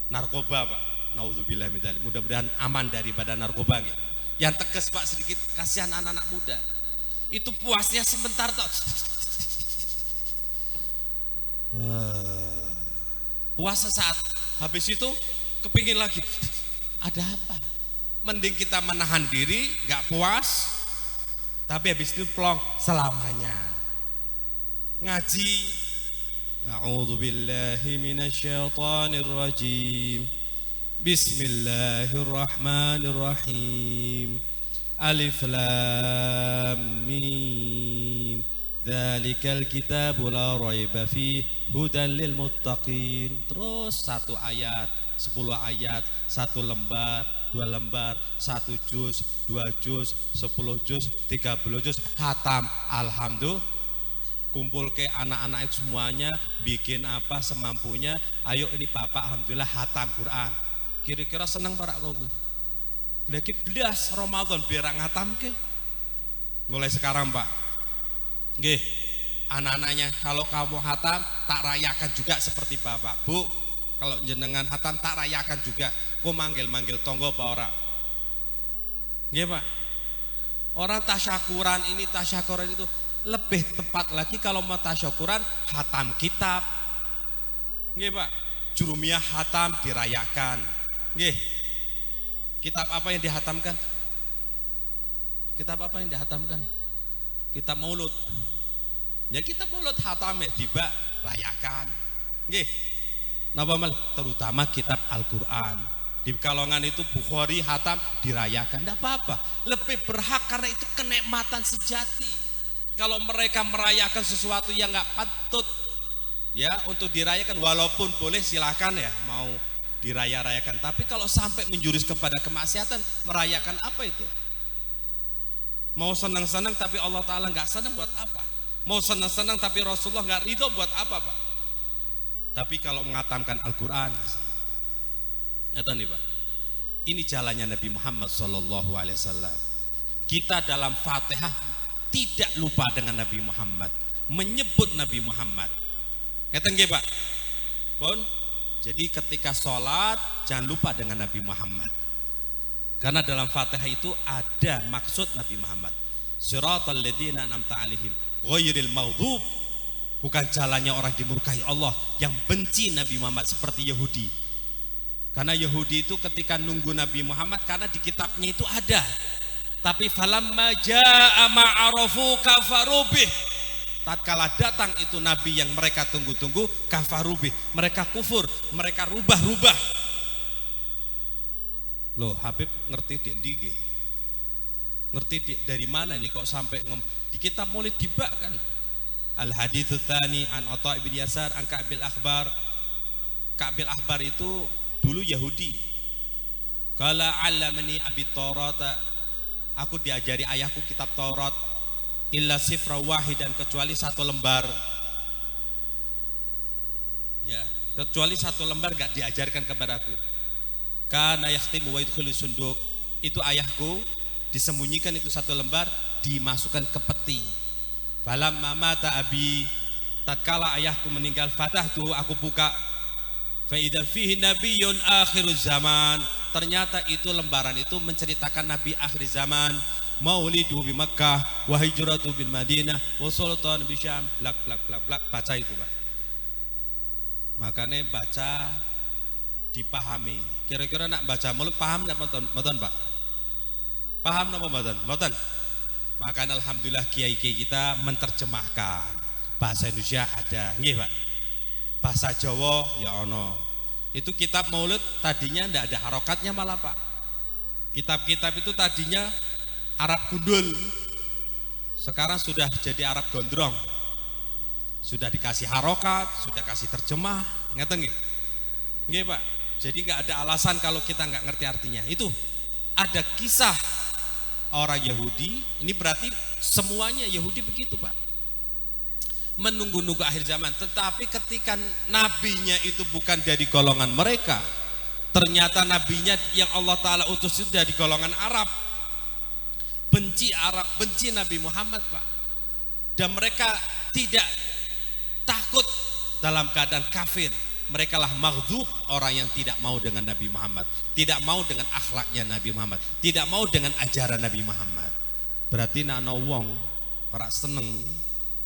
narkoba Pak, naudzubillah min dzalik. Mudah-mudahan aman daripada narkoba gitu. Yang tegas Pak sedikit, kasihan anak-anak muda. Itu puasnya sebentar toh. Puas sesaat, habis itu kepingin lagi. Ada apa? Mending kita menahan diri, gak puas, tapi habis itu plong selamanya. Ngaji, a'udzubillahi minasyaitonir rajim. Bismillahirrahmanirrahim. Alif lam mim. Dzalikal kitabu la raiba fihi hudan lil muttaqin. Terus satu ayat, 10 ayat, 1 lembar, 2 lembar, 1 juz, 2 juz, 10 juz, 30 juz, khatam. Alhamdulillah. Kumpul ke anak-anak semuanya, bikin apa semampunya. Ayo ini Bapak alhamdulillah khatam Quran. Kira-kira seneng para kau? Lagi belas Ramadan biar ngatam ke. Mulai sekarang Pak. Nggih, anak-anaknya kalau kamu khatam tak rayakan juga seperti Bapak. Bu, kalau jenengan khatam tak rayakan juga. Ku manggil-manggil tonggo apa ora? Nggih Pak. Orang tasyakuran ini, tasyakuran itu lebih tepat lagi kalau mau tasyakuran khatam kitab. Nggih Pak. Jurumiyah khatam dirayakan. Nggih. Kitab apa yang dihatamkan? Kitab apa yang dihatamkan? Kitab Maulud. Ya kitab Maulud khatam tiba rayakan. Nggih. Napa mal? Terutama kitab Al-Qur'an. Di kalongan itu Bukhari khatam dirayakan, enggak apa-apa. Lebih berhak karena itu kenikmatan sejati. Kalau mereka merayakan sesuatu yang enggak patut ya untuk dirayakan, walaupun boleh silakan ya mau diraya-rayakan, tapi kalau sampai menjurus kepada kemaksiatan, merayakan apa itu? Mau senang-senang tapi Allah Ta'ala nggak senang buat apa? Mau senang-senang tapi Rasulullah nggak ridho buat apa Pak? Tapi kalau mengatamkan Al-Quran, kata nih Pak, ini jalannya Nabi Muhammad Sallallahu Alaihi Wasallam. Kita dalam Fatihah tidak lupa dengan Nabi Muhammad, menyebut Nabi Muhammad. Kata nggih Pak? Pun, jadi ketika sholat jangan lupa dengan Nabi Muhammad. Karena dalam Fatihah itu ada maksud Nabi Muhammad. Siratal ladzina an'amta 'alaihim ghairil maghdub. Bukan jalannya orang dimurkai Allah yang benci Nabi Muhammad seperti Yahudi. Karena Yahudi itu ketika nunggu Nabi Muhammad karena di kitabnya itu ada. Tapi falamma jaa'a ma'arafu kafaru bih. Tatkala datang itu nabi yang mereka tunggu-tunggu, kafaru bih. Mereka kufur, mereka rubah-rubah. Loh, Habib ngerti di ngerti dari mana nih kok sampai di kitab Maulid dibak kan? Al haditsu tsani an Atha bin Yasar an Ka'bil Akhbar. Ka'bil Akhbar itu dulu Yahudi. Qala 'allamani abi Taurata. Aku diajari ayahku kitab Taurat illa sifra wahidan, kecuali satu lembar. Ya, kecuali satu lembar gak diajarkan kepadaku. Kana yakhtimu wa yadkhulu sunduk. Itu ayahku disembunyikan itu satu lembar, dimasukkan ke peti. Falamma mata abi, tatkala ayahku meninggal, fatahtu, aku buka, fa idza fihi nabiyyun akhiruz zaman. Ternyata itu lembaran itu menceritakan nabi akhir zaman, maulidu bi Makkah wa hijratu bil Madinah wa sultan bi Syam. Blak blak blak blak, baca itu Pak. Makanya baca dipahami. Kira-kira nak baca mulut paham enggak mboten Pak? Paham napa mboten? Mboten. Makanya alhamdulillah kiai-kiai kita menerjemahkan. Bahasa Indonesia ada, nggih Pak. Bahasa Jawa ya ono. Itu kitab Maulid tadinya ndak ada harokatnya malah Pak. Kitab-kitab itu tadinya Arab gundul. Sekarang sudah jadi Arab gondrong. Sudah dikasih harokat, sudah kasih terjemah, ngeten nggih? Nggih Pak. Jadi nggak ada alasan kalau kita nggak ngerti artinya. Itu ada kisah orang Yahudi. Ini berarti semuanya Yahudi begitu Pak. Menunggu-nunggu akhir zaman. Tetapi ketika nabinya itu bukan dari golongan mereka, ternyata nabinya yang Allah Ta'ala utus itu dari golongan Arab. Benci Arab, benci Nabi Muhammad Pak. Dan mereka tidak takut dalam keadaan kafir. Mereka lah maghdub, orang yang tidak mau dengan Nabi Muhammad, tidak mau dengan akhlaknya Nabi Muhammad, tidak mau dengan ajaran Nabi Muhammad. Berarti ana wong ora seneng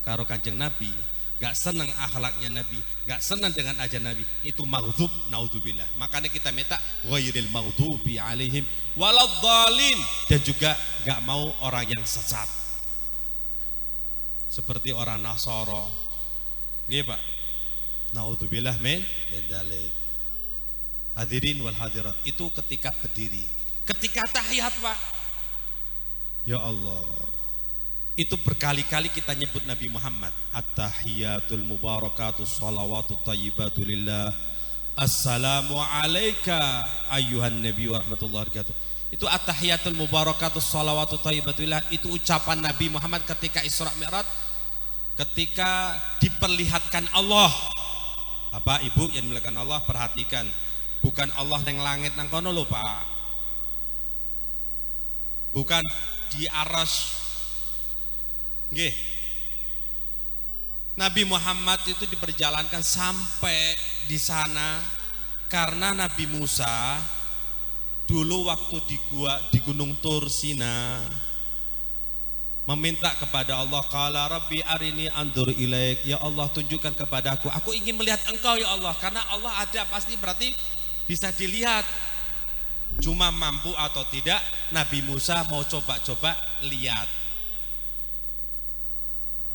karo Kanjeng Nabi, gak seneng akhlaknya Nabi, gak seneng dengan ajaran Nabi, itu maghdub, naudzubillah. Makanya kita minta ghairil maghdubi alaihim waladhdallin, dan juga gak mau orang yang sesat seperti orang Nasara. Nggih Pak. Naudzubillah min dzalik. Hadirin wal hadirat, itu ketika berdiri, ketika tahiyat Pak. Ya Allah, itu berkali-kali kita nyebut Nabi Muhammad. At-tahiyatul mubarakatus salawatut thayyibatu lillah. Assalamu alayka ayyuhan nabi wa rahmatullahi wabarakatuh. Itu at-tahiyatul mubarakatus salawatut thayyibatu lillah. Itu ucapan Nabi Muhammad ketika Isra Mi'raj, ketika diperlihatkan Allah. Bapak Ibu yang dimuliakan Allah, perhatikan, bukan Allah nang langit nang kono lho Pak. Bukan di aras. Nggih. Nabi Muhammad itu diperjalankan sampai di sana karena Nabi Musa dulu waktu di Gunung Tur Sina meminta kepada Allah, qala rabbi arini andur ilaik, ya Allah tunjukkan kepadaku, aku ingin melihat engkau ya Allah. Karena Allah ada pasti berarti bisa dilihat, cuma mampu atau tidak Nabi Musa mau coba-coba lihat.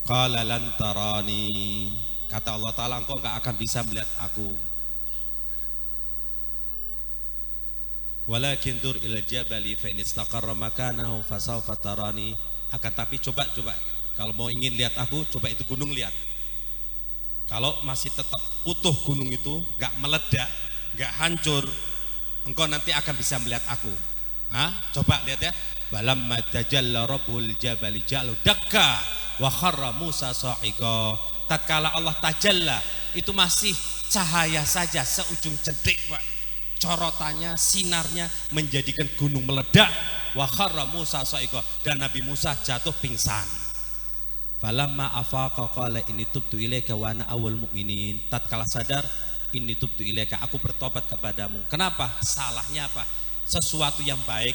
Qala lan tarani, kata Allah Ta'ala, engkau gak akan bisa melihat aku, walakin dur ila jabali fa in istaqarra makanahu fasawfa tarani. Akan tapi coba kalau mau ingin lihat aku, coba itu gunung lihat. Kalau masih tetap utuh gunung itu, gak meledak, gak hancur, engkau nanti akan bisa melihat aku. Coba lihat ya. Walamma tajalla rabbul jabali ja'alu dakka wa kharra Musa sa'iqa. Tatkala Allah tajalla, itu masih cahaya saja seujung jempol, Pak. Corotannya, sinarnya menjadikan gunung meledak. Wa kharra Musa sa'iqa, dan Nabi Musa jatuh pingsan. Falamma afaqa qala inni tubtu ilaika wa ana awwal mu'minin. Tatkala sadar, inni tubtu ilaika, aku bertobat kepadamu. Kenapa? Salahnya apa? Sesuatu yang baik,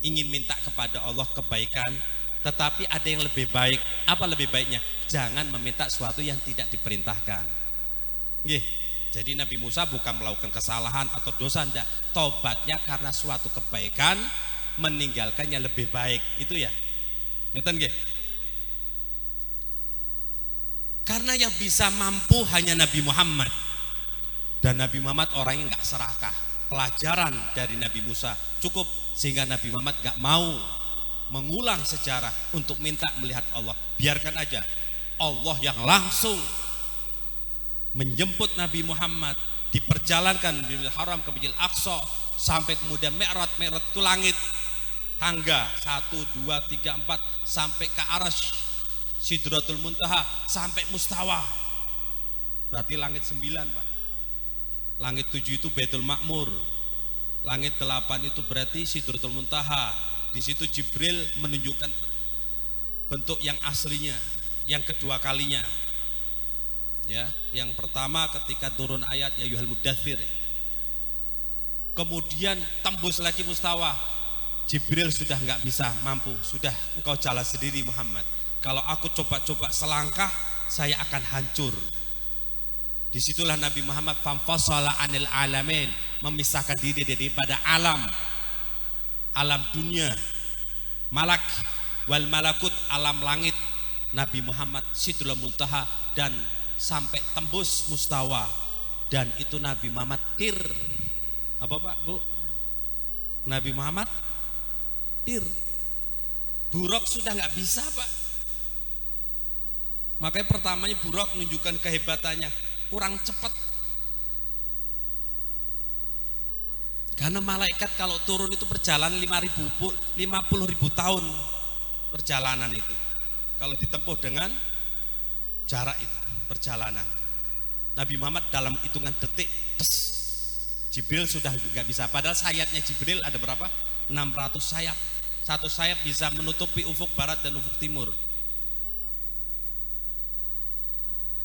ingin minta kepada Allah kebaikan, tetapi ada yang lebih baik. Apa lebih baiknya? Jangan meminta sesuatu yang tidak diperintahkan. Jadi Nabi Musa bukan melakukan kesalahan atau dosa, enggak. Tobatnya karena suatu kebaikan, meninggalkannya lebih baik. Itu ya. Ngeten nggih? Karena yang bisa mampu hanya Nabi Muhammad. Dan Nabi Muhammad orang yang enggak serakah. Pelajaran dari Nabi Musa cukup, sehingga Nabi Muhammad gak mau mengulang sejarah untuk minta melihat Allah. Biarkan aja Allah yang langsung menjemput Nabi Muhammad, diperjalankan dari Haram ke Masjidil Aqsa, sampai kemudian Mi'raj itu langit, tangga 1, 2, 3, 4 sampai ke Arasy, Sidratul Muntaha sampai Mustawa. Berarti langit 9, Pak. Langit 7 itu Baitul Ma'mur. Langit 8 itu berarti Sidratul Muntaha. Di situ Jibril menunjukkan bentuk yang aslinya, yang kedua kalinya. Ya, yang pertama ketika turun ayat ya ayyuhal mudaththir. Kemudian tembus lagi Mustawa. Jibril sudah nggak bisa mampu, sudah engkau jalan sendiri Muhammad. Kalau aku coba-coba selangkah, saya akan hancur. Disitulah Nabi Muhammad famfasala anil alamin, memisahkan diri daripada alam dunia, malak wal malakut, alam langit. Nabi Muhammad Sidratul Muntaha dan sampai tembus Mustawa, dan itu Nabi Muhammad tir. Apa Pak, Bu? Nabi Muhammad tir. Buruk sudah nggak bisa, Pak. Makanya pertamanya Buruk menunjukkan kehebatannya, kurang cepat. Karena malaikat kalau turun itu perjalanan 50.000 tahun perjalanan itu. Kalau ditempuh dengan jarak itu perjalanan. Nabi Muhammad dalam hitungan detik, Jibril sudah nggak bisa. Padahal sayapnya Jibril ada berapa? 600 sayap. Satu sayap bisa menutupi ufuk barat dan ufuk timur.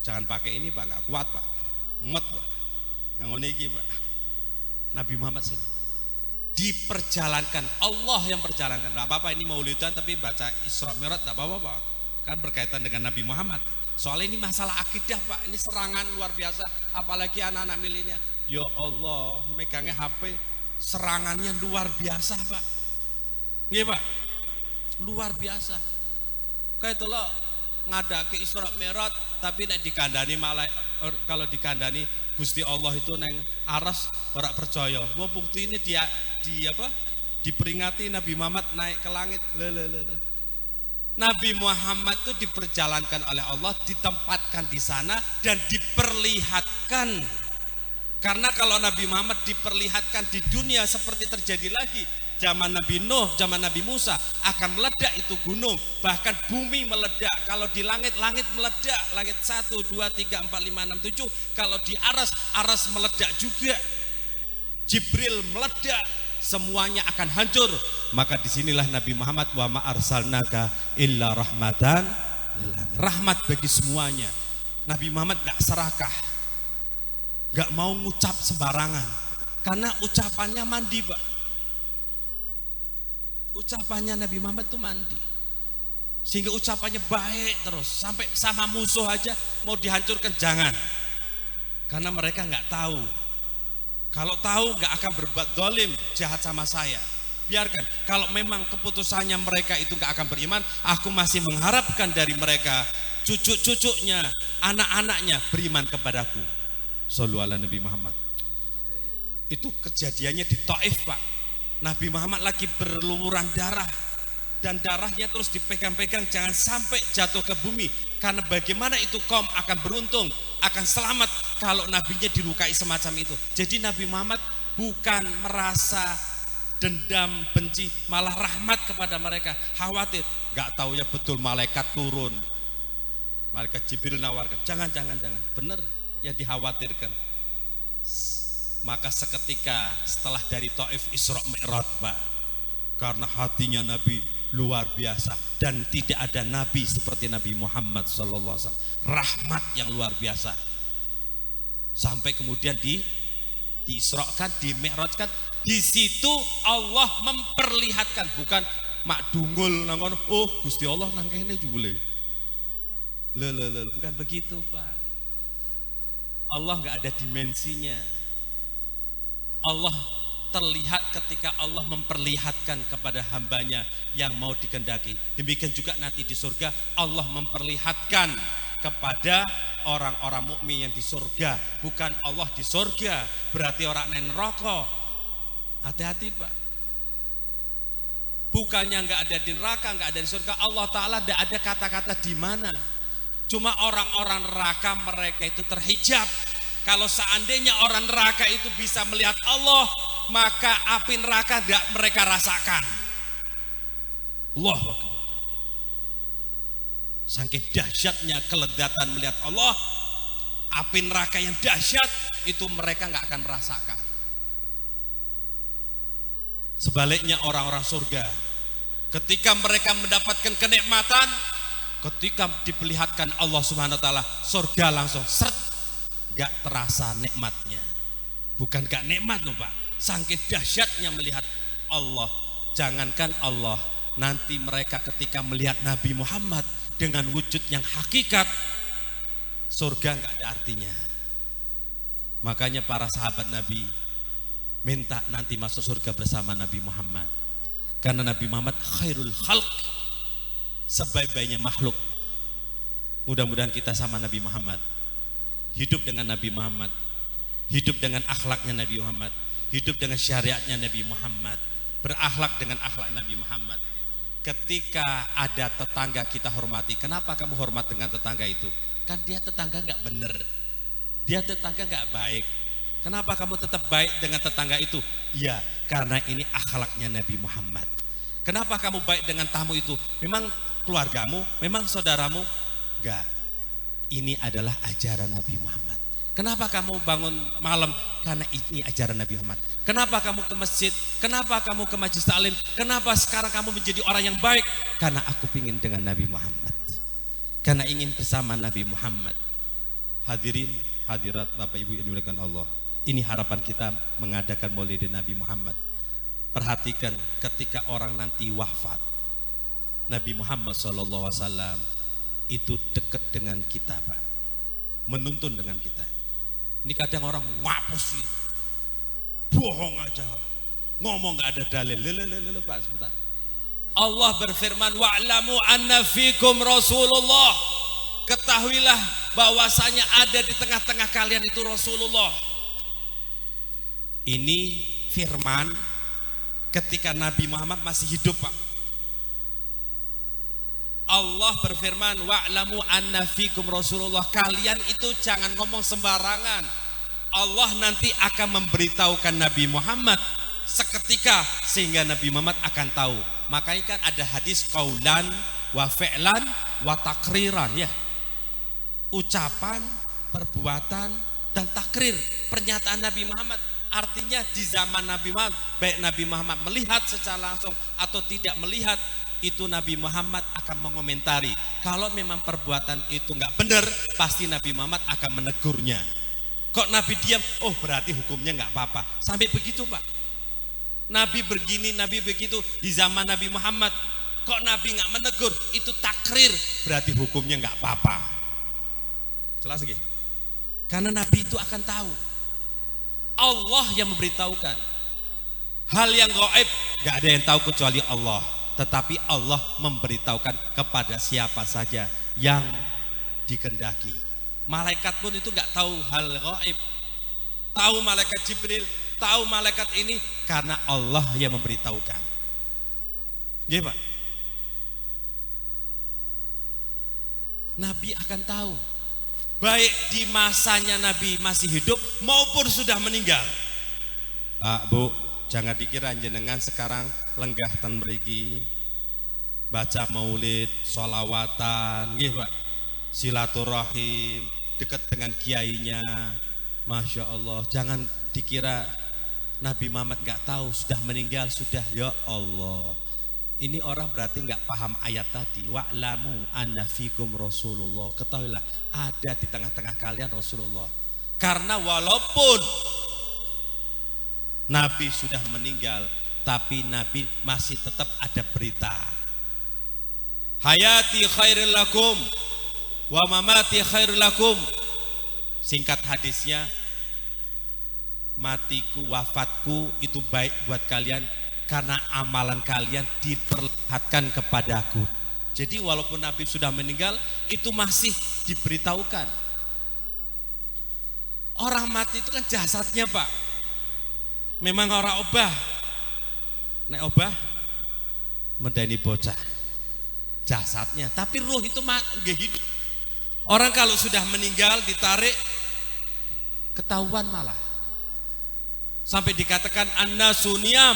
Jangan pakai ini Pak, nggak kuat Pak, mumet Pak, ngomong ini Pak. Nabi Muhammad sini diperjalankan, Allah yang perjalankan. Nggak apa-apa ini maulidan tapi baca Isra Mi'raj nggak apa-apa Pak, kan berkaitan dengan Nabi Muhammad. Soalnya ini masalah akidah Pak, ini serangan luar biasa, apalagi anak-anak milenial. Ya Allah, megangnya HP, serangannya luar biasa Pak. Nggih Pak, luar biasa. Kayak itu loh, ngada ke Isra Mi'raj tapi nek dikandani malah, kalau dikandani Gusti Allah itu neng aras ora percaya. Wah bukti ini dia diperingati Nabi Muhammad naik ke langit. Nabi Muhammad itu diperjalankan oleh Allah, ditempatkan di sana dan diperlihatkan. Karena kalau Nabi Muhammad diperlihatkan di dunia seperti terjadi lagi zaman Nabi Nuh, zaman Nabi Musa, akan meledak itu gunung, bahkan bumi meledak. Kalau di langit meledak, langit 1, 2, 3, 4, 5, 6, 7. Kalau di aras meledak juga. Jibril meledak, semuanya akan hancur. Maka disinilah Nabi Muhammad wa ma arsalnaka illa rahmatan lil alamin, rahmat bagi semuanya. Nabi Muhammad gak serakah, gak mau ngucap sembarangan, karena ucapannya mandi Pak. Ucapannya Nabi Muhammad itu mandi, sehingga ucapannya baik terus, sampai sama musuh aja mau dihancurkan jangan, karena mereka nggak tahu. Kalau tahu nggak akan berbuat zalim jahat sama saya. Biarkan, kalau memang keputusannya mereka itu nggak akan beriman, aku masih mengharapkan dari mereka cucu-cucunya, anak-anaknya beriman kepadaku. Shallu ala Nabi Muhammad. Itu kejadiannya di Taif Pak. Nabi Muhammad lagi berlumuran darah, dan darahnya terus dipegang-pegang jangan sampai jatuh ke bumi, karena bagaimana itu kaum akan beruntung, akan selamat kalau nabinya dilukai semacam itu. Jadi Nabi Muhammad bukan merasa dendam, benci, malah rahmat kepada mereka. Khawatir, nggak taunya betul malaikat turun. Malaikat Jibril nawarkan, jangan. Bener yang dikhawatirkan. Maka seketika setelah dari Taif Isra Mi'raj, Pak, karena hatinya Nabi luar biasa dan tidak ada Nabi seperti Nabi Muhammad SAW, rahmat yang luar biasa. Sampai kemudian diisrakan, dimi'rajkan. Di situ Allah memperlihatkan, bukan mak dunggul nang kono, oh Gusti Allah nang kene jule. Bukan begitu, Pak. Allah enggak ada dimensinya. Allah terlihat ketika Allah memperlihatkan kepada hambanya yang mau dikehendaki. Demikian juga nanti di surga Allah memperlihatkan kepada orang-orang mukmin yang di surga, bukan Allah di surga berarti orang yang neraka. Hati-hati, Pak. Bukannya nggak ada di neraka, nggak ada di surga, Allah Ta'ala tidak ada kata-kata di mana. Cuma orang-orang neraka mereka itu terhijab. Kalau seandainya orang neraka itu bisa melihat Allah, maka api neraka tidak mereka rasakan. Allahu Akbar. Saking dahsyatnya kelezatan melihat Allah, api neraka yang dahsyat itu mereka nggak akan merasakan. Sebaliknya orang-orang surga, ketika mereka mendapatkan kenikmatan, ketika diperlihatkan Allah Subhanahu wa taala, surga langsung seret, nggak terasa nikmatnya. Bukan nggak nikmat loh, Pak, saking dahsyatnya melihat Allah. Jangankan Allah, nanti mereka ketika melihat Nabi Muhammad dengan wujud yang hakikat, surga nggak ada artinya. Makanya para sahabat Nabi minta nanti masuk surga bersama Nabi Muhammad, karena Nabi Muhammad khairul khalq, sebaik-baiknya makhluk. Mudah-mudahan kita sama Nabi Muhammad, hidup dengan Nabi Muhammad, hidup dengan akhlaknya Nabi Muhammad, hidup dengan syariatnya Nabi Muhammad, berakhlak dengan akhlak Nabi Muhammad. Ketika ada tetangga kita hormati, kenapa kamu hormat dengan tetangga itu? Kan dia tetangga nggak bener, dia tetangga nggak baik. Kenapa kamu tetap baik dengan tetangga itu? Ya, karena ini akhlaknya Nabi Muhammad. Kenapa kamu baik dengan tamu itu? Memang keluargamu, memang saudaramu? Enggak. Ini adalah ajaran Nabi Muhammad. Kenapa kamu bangun malam? Karena ini ajaran Nabi Muhammad. Kenapa kamu ke masjid? Kenapa kamu ke majelis taklim? Kenapa sekarang kamu menjadi orang yang baik? Karena aku ingin dengan Nabi Muhammad. Karena ingin bersama Nabi Muhammad. Hadirin, hadirat, Bapak Ibu yang dimuliakan Allah. Ini harapan kita mengadakan Maulid Nabi Muhammad. Perhatikan ketika orang nanti wafat, Nabi Muhammad SAW itu dekat dengan kita, Pak, menuntun dengan kita. Ini kadang orang ngapus sih, bohong aja, ngomong nggak ada dalil. Pak, sebentar. Allah berfirman, wa'lamu anna fikum Rasulullah. Ketahuilah bahwasanya ada di tengah-tengah kalian itu Rasulullah. Ini firman ketika Nabi Muhammad masih hidup, Pak. Allah berfirman, wa'lamu anna fikum Rasulullah. Kalian itu jangan ngomong sembarangan. Allah nanti akan memberitahukan Nabi Muhammad seketika sehingga Nabi Muhammad akan tahu. Makanya kan ada hadis qaulan wa fi'lan wa takriran, ya. Ucapan, perbuatan dan takrir, pernyataan Nabi Muhammad. Artinya di zaman Nabi Muhammad, baik Nabi Muhammad melihat secara langsung atau tidak melihat, itu Nabi Muhammad akan mengomentari. Kalau memang perbuatan itu nggak benar, pasti Nabi Muhammad akan menegurnya. Kok Nabi diam? Oh, berarti hukumnya nggak apa-apa. Sampai begitu, Pak. Nabi begini, Nabi begitu di zaman Nabi Muhammad. Kok Nabi nggak menegur? Itu takrir, berarti hukumnya nggak apa-apa. Jelas lagi? Karena Nabi itu akan tahu. Allah yang memberitahukan. Hal yang gaib gak ada yang tahu kecuali Allah. Tetapi Allah memberitahukan kepada siapa saja yang dikehendaki. Malaikat pun itu gak tahu hal gaib. Tahu malaikat Jibril, tahu malaikat ini karena Allah yang memberitahukan. Ya, Pak. Nabi akan tahu, baik di masanya Nabi masih hidup maupun sudah meninggal. Pak, Bu, jangan dikira jenengan sekarang lenggah ten mriki baca maulid, sholawatan, nggih Pak, silaturahim, dekat dengan kiainya, masya Allah. Jangan dikira Nabi Muhammad nggak tahu, sudah meninggal sudah, ya Allah. Ini orang berarti nggak paham ayat tadi. Wa'lamu anna fikum Rasulullah. Ketahuilah ada di tengah-tengah kalian Rasulullah. Karena walaupun Nabi sudah meninggal, tapi Nabi masih tetap ada berita. Hayati khairul lakum wa mamati khairul lakum. Singkat hadisnya, matiku, wafatku itu baik buat kalian karena amalan kalian diperlihatkan kepadaku. Jadi walaupun Nabi sudah meninggal, itu masih diberitahukan. Orang mati itu kan jasadnya Pak, memang orang obah. Nek obah medeni bocah jasadnya, tapi ruh itu nggih hidup. Orang kalau sudah meninggal ditarik ketahuan malah. Sampai dikatakan annasu niyam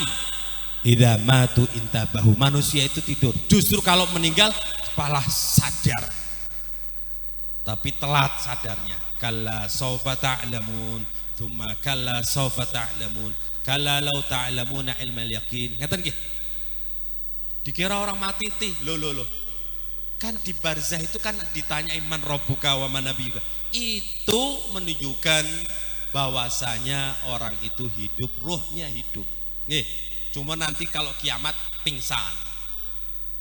idza matu intabahu. Manusia itu tidur, justru kalau meninggal malah sadar, tapi telat sadarnya. Kalla saufa ta'lamun, tsumma kalla saufa ta'lamun, kalla law ta'lamuna ilmal yaqin. Ngaten nggih. Dikira orang mati tih, loh. Kan di barzah itu kan ditanya iman rabbuka wa man nabiyuka. Itu menunjukkan bahwasanya orang itu hidup, ruhnya hidup. Nggih. Cuma nanti kalau kiamat pingsan.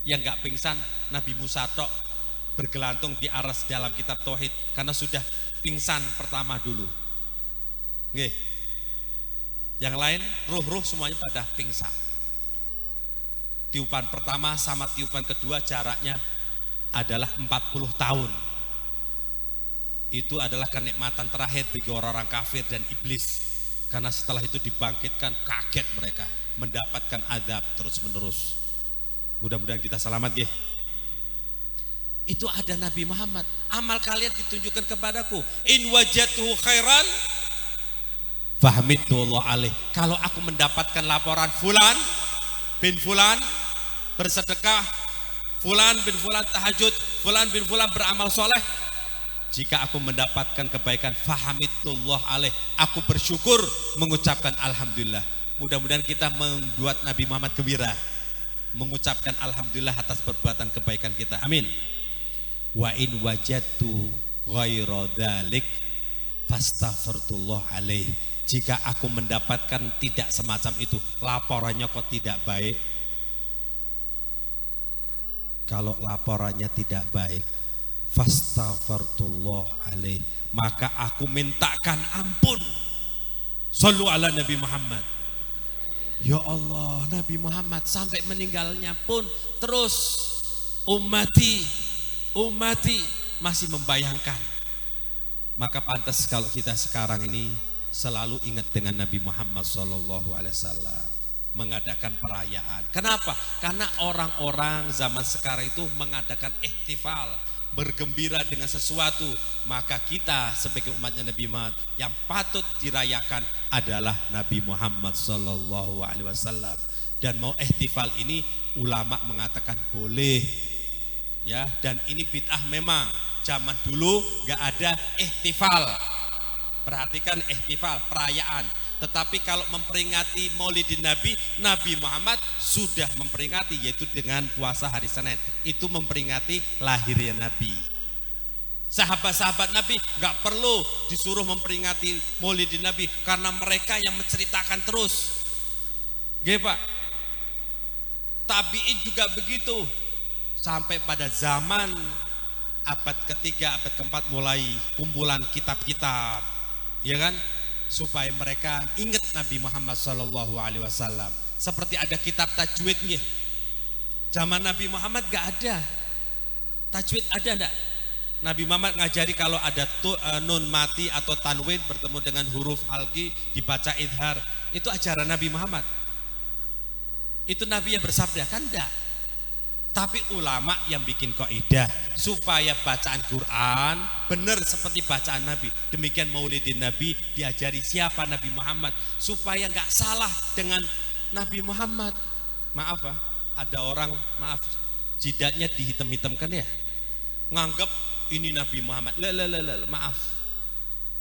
Yang enggak pingsan Nabi Musa tok bergelantung di aras dalam kitab tauhid karena sudah pingsan pertama dulu. Nggih. Yang lain ruh-ruh semuanya pada pingsan. Tiupan pertama sama tiupan kedua jaraknya adalah 40 tahun. Itu adalah kenikmatan terakhir bagi orang-orang kafir dan iblis. Karena setelah itu dibangkitkan, kaget mereka mendapatkan azab terus-menerus. Mudah-mudahan kita selamat ya. Itu ada Nabi Muhammad. Amal kalian ditunjukkan kepadaku. In wajatuhu khairan fahmidullah alaih. Kalau aku mendapatkan laporan fulan bin fulan bersedekah, fulan bin fulan tahajud, fulan bin fulan beramal soleh, jika aku mendapatkan kebaikan, fahamitullah alaih, aku bersyukur mengucapkan alhamdulillah. Mudah-mudahan kita membuat Nabi Muhammad gembira, mengucapkan alhamdulillah atas perbuatan kebaikan kita. Amin. Wa in wajadtu ghaira dzalik fastaghfirullah alaih. Jika aku mendapatkan tidak semacam itu, laporannya kok tidak baik. Kalau laporannya tidak baik, fastaghfirullah alaih, maka aku mintakan ampun. Shallu ala Nabi Muhammad. Ya Allah, Nabi Muhammad sampai meninggalnya pun terus ummati masih membayangkan. Maka pantas kalau kita sekarang ini selalu ingat dengan Nabi Muhammad sallallahu alaihi wasallam, mengadakan perayaan. Kenapa? Karena orang-orang zaman sekarang itu mengadakan ihtifal, bergembira dengan sesuatu. Maka kita sebagai umatnya Nabi Muhammad yang patut dirayakan adalah Nabi Muhammad sallallahu alaihi wasallam. Dan mau ihtifal ini ulama mengatakan boleh, ya. Dan ini bid'ah memang. Zaman dulu nggak ada ihtifal. Perhatikan ihtifal, perayaan. Tetapi kalau memperingati Maulidin Nabi, Nabi Muhammad sudah memperingati, yaitu dengan puasa hari Senin. Itu memperingati lahirnya Nabi. Sahabat-sahabat Nabi nggak perlu disuruh memperingati Maulidin Nabi karena mereka yang menceritakan terus. Nggih Pak. Tabi'in juga begitu. Sampai pada zaman abad ketiga, abad keempat mulai kumpulan kitab-kitab, ya kan? Supaya mereka ingat Nabi Muhammad sallallahu alaihi wasallam. Seperti ada kitab tajwid nggih. Zaman Nabi Muhammad gak ada. Tajwid ada enggak? Nabi Muhammad ngajari kalau ada nun mati atau tanwin bertemu dengan huruf halqi dibaca idhar. Itu ajaran Nabi Muhammad. Itu Nabi yang bersabda kan enggak. Tapi ulama yang bikin kaidah supaya bacaan Quran benar seperti bacaan Nabi. Demikian maulidin Nabi diajari siapa? Nabi Muhammad, supaya nggak salah dengan Nabi Muhammad. Maaf ada orang jidatnya dihitam-hitamkan ya, nganggap ini Nabi Muhammad. Maaf.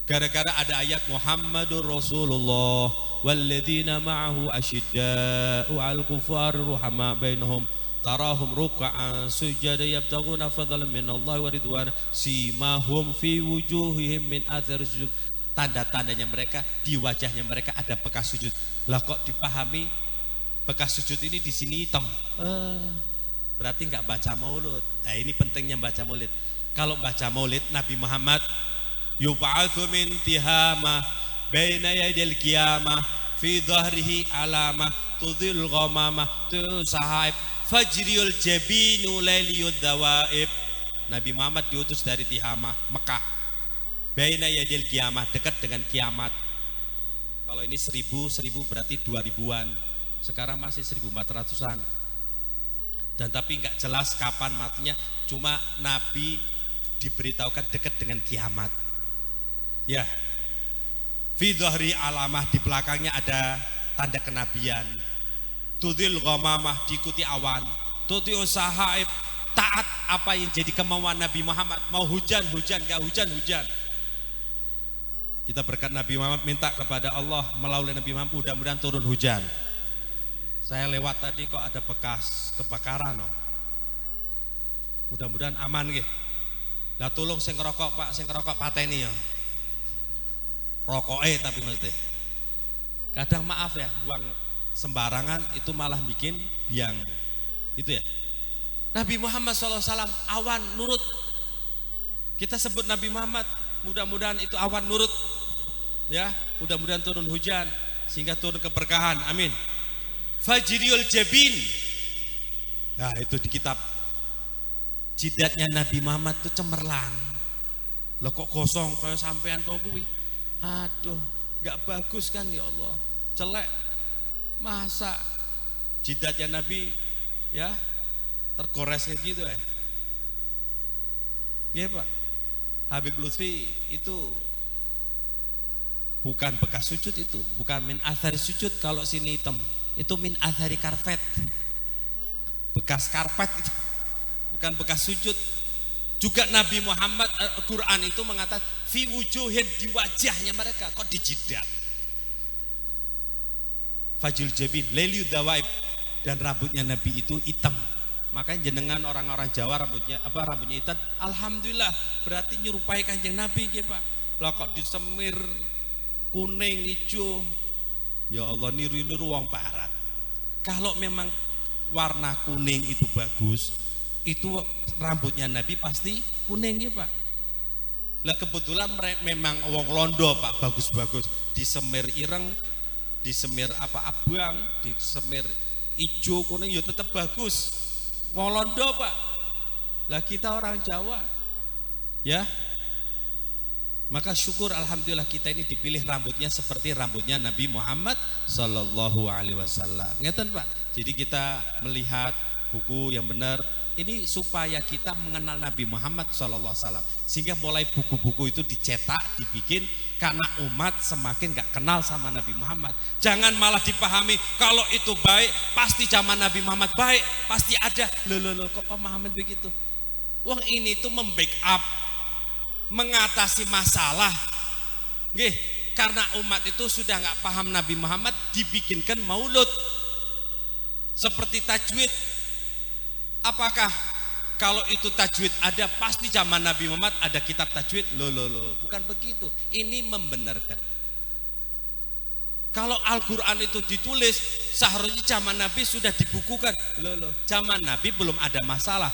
Gara-gara ada ayat Muhammadur Rasulullah walladzina ma'ahu asyidda'u 'alal kufari ruhama bainahum tarahum ruk'an sujada yabtaghuna fadlan minallahi wa ridwan simahum fi wujuhihim min athari sujud. Tanda-tandanya mereka di wajahnya mereka ada bekas sujud. Lah kok dipahami bekas sujud ini di sini hitam? Berarti enggak baca maulid. Nah, ini pentingnya baca maulid. Kalau baca maulid Nabi Muhammad yub'atsu min tihama baina yadil qiyamah fi dhahrihi alamah tudhil ghamamah tu sahib fajriul jabinu lailiyud dawaib. Nabi Muhammad diutus dari Tihamah Mekah, baina yadil qiyamah, dekat dengan kiamat. Kalau ini 1000 berarti 2000-an, sekarang masih 1400-an. Dan tapi enggak jelas kapan matinya, cuma Nabi diberitahukan dekat dengan kiamat. Ya, fi dhahri alamah, di belakangnya ada tanda kenabian. Tudhil ghamamah, diikuti awan. Tuti usahaib, taat apa yang jadi kemauan Nabi Muhammad. Mau hujan, gak hujan. Kita berkat Nabi Muhammad minta kepada Allah melalui Nabi Muhammad mudah-mudahan turun hujan. Saya lewat tadi kok ada bekas kebakaran mudah-mudahan aman nggih. Lah tolong sing ngerokok Pak, sing ngerokok pateni ya. Rokoke tapi mesti. Kadang maaf ya, buang sembarangan itu malah bikin biang. Itu ya. Nabi Muhammad SAW awan nurut. Kita sebut Nabi Muhammad, mudah-mudahan itu awan nurut. Ya, mudah-mudahan turun hujan sehingga turun keberkahan. Amin. Fajriul jabin. Nah, itu di kitab. Jidatnya Nabi Muhammad itu cemerlang. Loh kok kosong kayak sampean kau kuwi. Aduh, enggak bagus kan ya Allah. Celek. Masa jidatnya Nabi ya tergores kayak gitu ya. Iya Pak. Habib Lutfi itu bukan bekas sujud, itu bukan min athari sujud. Kalau sini hitam itu min athari karpet, bekas karpet itu, bukan bekas sujud. Juga Nabi Muhammad Quran itu mengatakan fi wujuhin, di wajahnya mereka, kok di jidat. Fajul jabin leliu dawaib, dan rambutnya Nabi itu hitam. Makanya jenengan orang-orang Jawa rambutnya hitam, alhamdulillah, berarti nyerupai Kanjeng Nabi ya Pak. Lah kok disemir kuning hijau, ya Allah, niru-niru wong barat. Kalau memang warna kuning itu bagus, itu rambutnya Nabi pasti kuning ya Pak. Lah kebetulan memang wong Londo Pak, bagus-bagus, disemir ireng, disemir abang, disemir hijau kuning, ya tetap bagus. Wong Londo Pak. Lah kita orang Jawa ya. Maka syukur alhamdulillah kita ini dipilih rambutnya seperti rambutnya Nabi Muhammad sallallahu alaihi wasallam. Ngeten Pak. Jadi kita melihat buku yang benar ini supaya kita mengenal Nabi Muhammad sallallahu alaihi wasallam. Sehingga mulai buku-buku itu dicetak, dibikin karena umat semakin gak kenal sama Nabi Muhammad. Jangan malah dipahami kalau itu baik pasti zaman Nabi Muhammad baik, pasti ada. Loh kok pemahaman begitu? Wong ini tuh membackup, mengatasi masalah. Nggih, karena umat itu sudah nggak paham Nabi Muhammad, dibikinkan maulud. Seperti tajwid. Apakah kalau itu tajwid ada pasti zaman Nabi Muhammad ada kitab tajwid? Loh, bukan begitu. Ini membenarkan. Kalau Al-Qur'an itu ditulis seharusnya zaman Nabi sudah dibukukan. Loh, zaman Nabi belum ada masalah.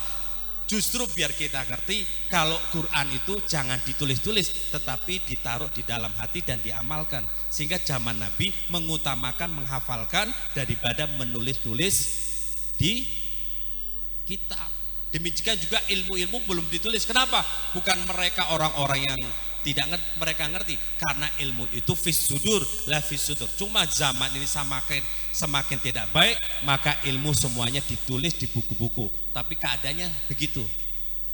Justru biar kita ngerti kalau Quran itu jangan ditulis-tulis tetapi ditaruh di dalam hati dan diamalkan. Sehingga zaman Nabi mengutamakan menghafalkan daripada menulis-tulis di kitab. Demikian juga ilmu-ilmu belum ditulis. Kenapa? Bukan mereka orang-orang yang Tidak mereka ngerti karena ilmu itu fis sudur la fis sudur. Cuma zaman ini semakin tidak baik, maka ilmu semuanya ditulis di buku-buku. Tapi keadaannya begitu.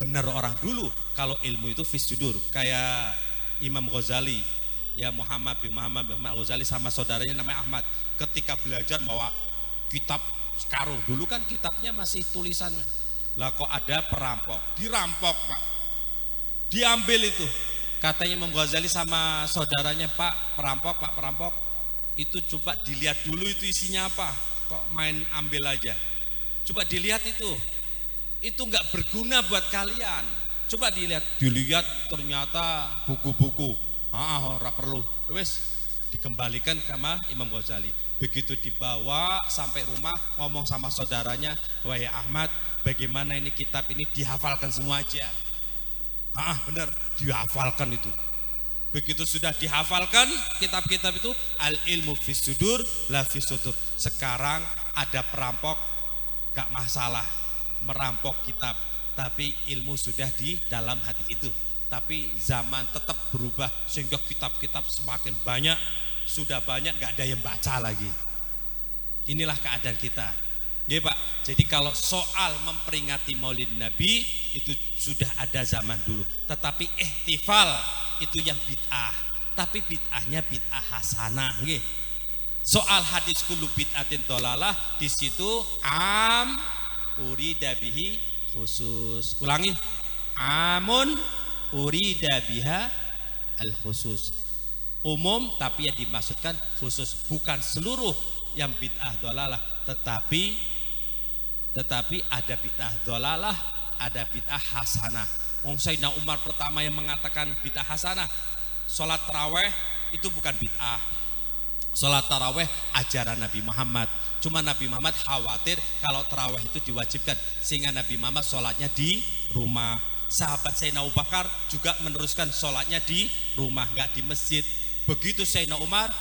Benar orang dulu kalau ilmu itu fis sudur. Kayak Imam Ghazali, ya Muhammad bin Ghazali sama saudaranya namanya Ahmad. Ketika belajar bawa kitab sekarung, dulu kan kitabnya masih tulisan. Lah kok ada perampok, dirampok Pak, diambil itu. Katanya Imam Ghazali sama saudaranya, Pak perampok, itu coba dilihat dulu itu isinya apa, kok main ambil aja. Coba dilihat itu nggak berguna buat kalian. Coba dilihat ternyata buku-buku. Ora perlu. Wes dikembalikan sama Imam Ghazali. Begitu dibawa sampai rumah, ngomong sama saudaranya, wahai Ahmad, bagaimana ini kitab ini dihafalkan semua aja. Benar, dihafalkan itu. Begitu sudah dihafalkan kitab-kitab itu, al ilmu fis sudur la fis sudur. Sekarang ada perampok, gak masalah merampok kitab, tapi ilmu sudah di dalam hati itu. Tapi zaman tetap berubah sehingga kitab-kitab semakin banyak, sudah banyak gak ada yang baca lagi. Inilah keadaan kita. Ya Pak, jadi kalau soal memperingati Maulid Nabi itu sudah ada zaman dulu. Tetapi ihtifal itu yang bid'ah. Tapi bid'ahnya bid'ah hasanah. Ya. Soal hadis kullu bid'atin dhalalah, di situ urida bihi khusus. Ulangi, amun urida biha al khusus. Umum tapi yang dimaksudkan khusus, bukan seluruh yang bid'ah dhalalah, tetapi ada bid'ah dhalalah, ada bid'ah hasanah. Sayyidina Umar pertama yang mengatakan bid'ah hasanah. Salat taraweh itu bukan bid'ah. Salat taraweh ajaran Nabi Muhammad. Cuma Nabi Muhammad khawatir kalau taraweh itu diwajibkan, sehingga Nabi Muhammad sholatnya di rumah. Sahabat Sayyidina Abu Bakar juga meneruskan sholatnya di rumah, nggak di masjid. Begitu Sayyidina Umar,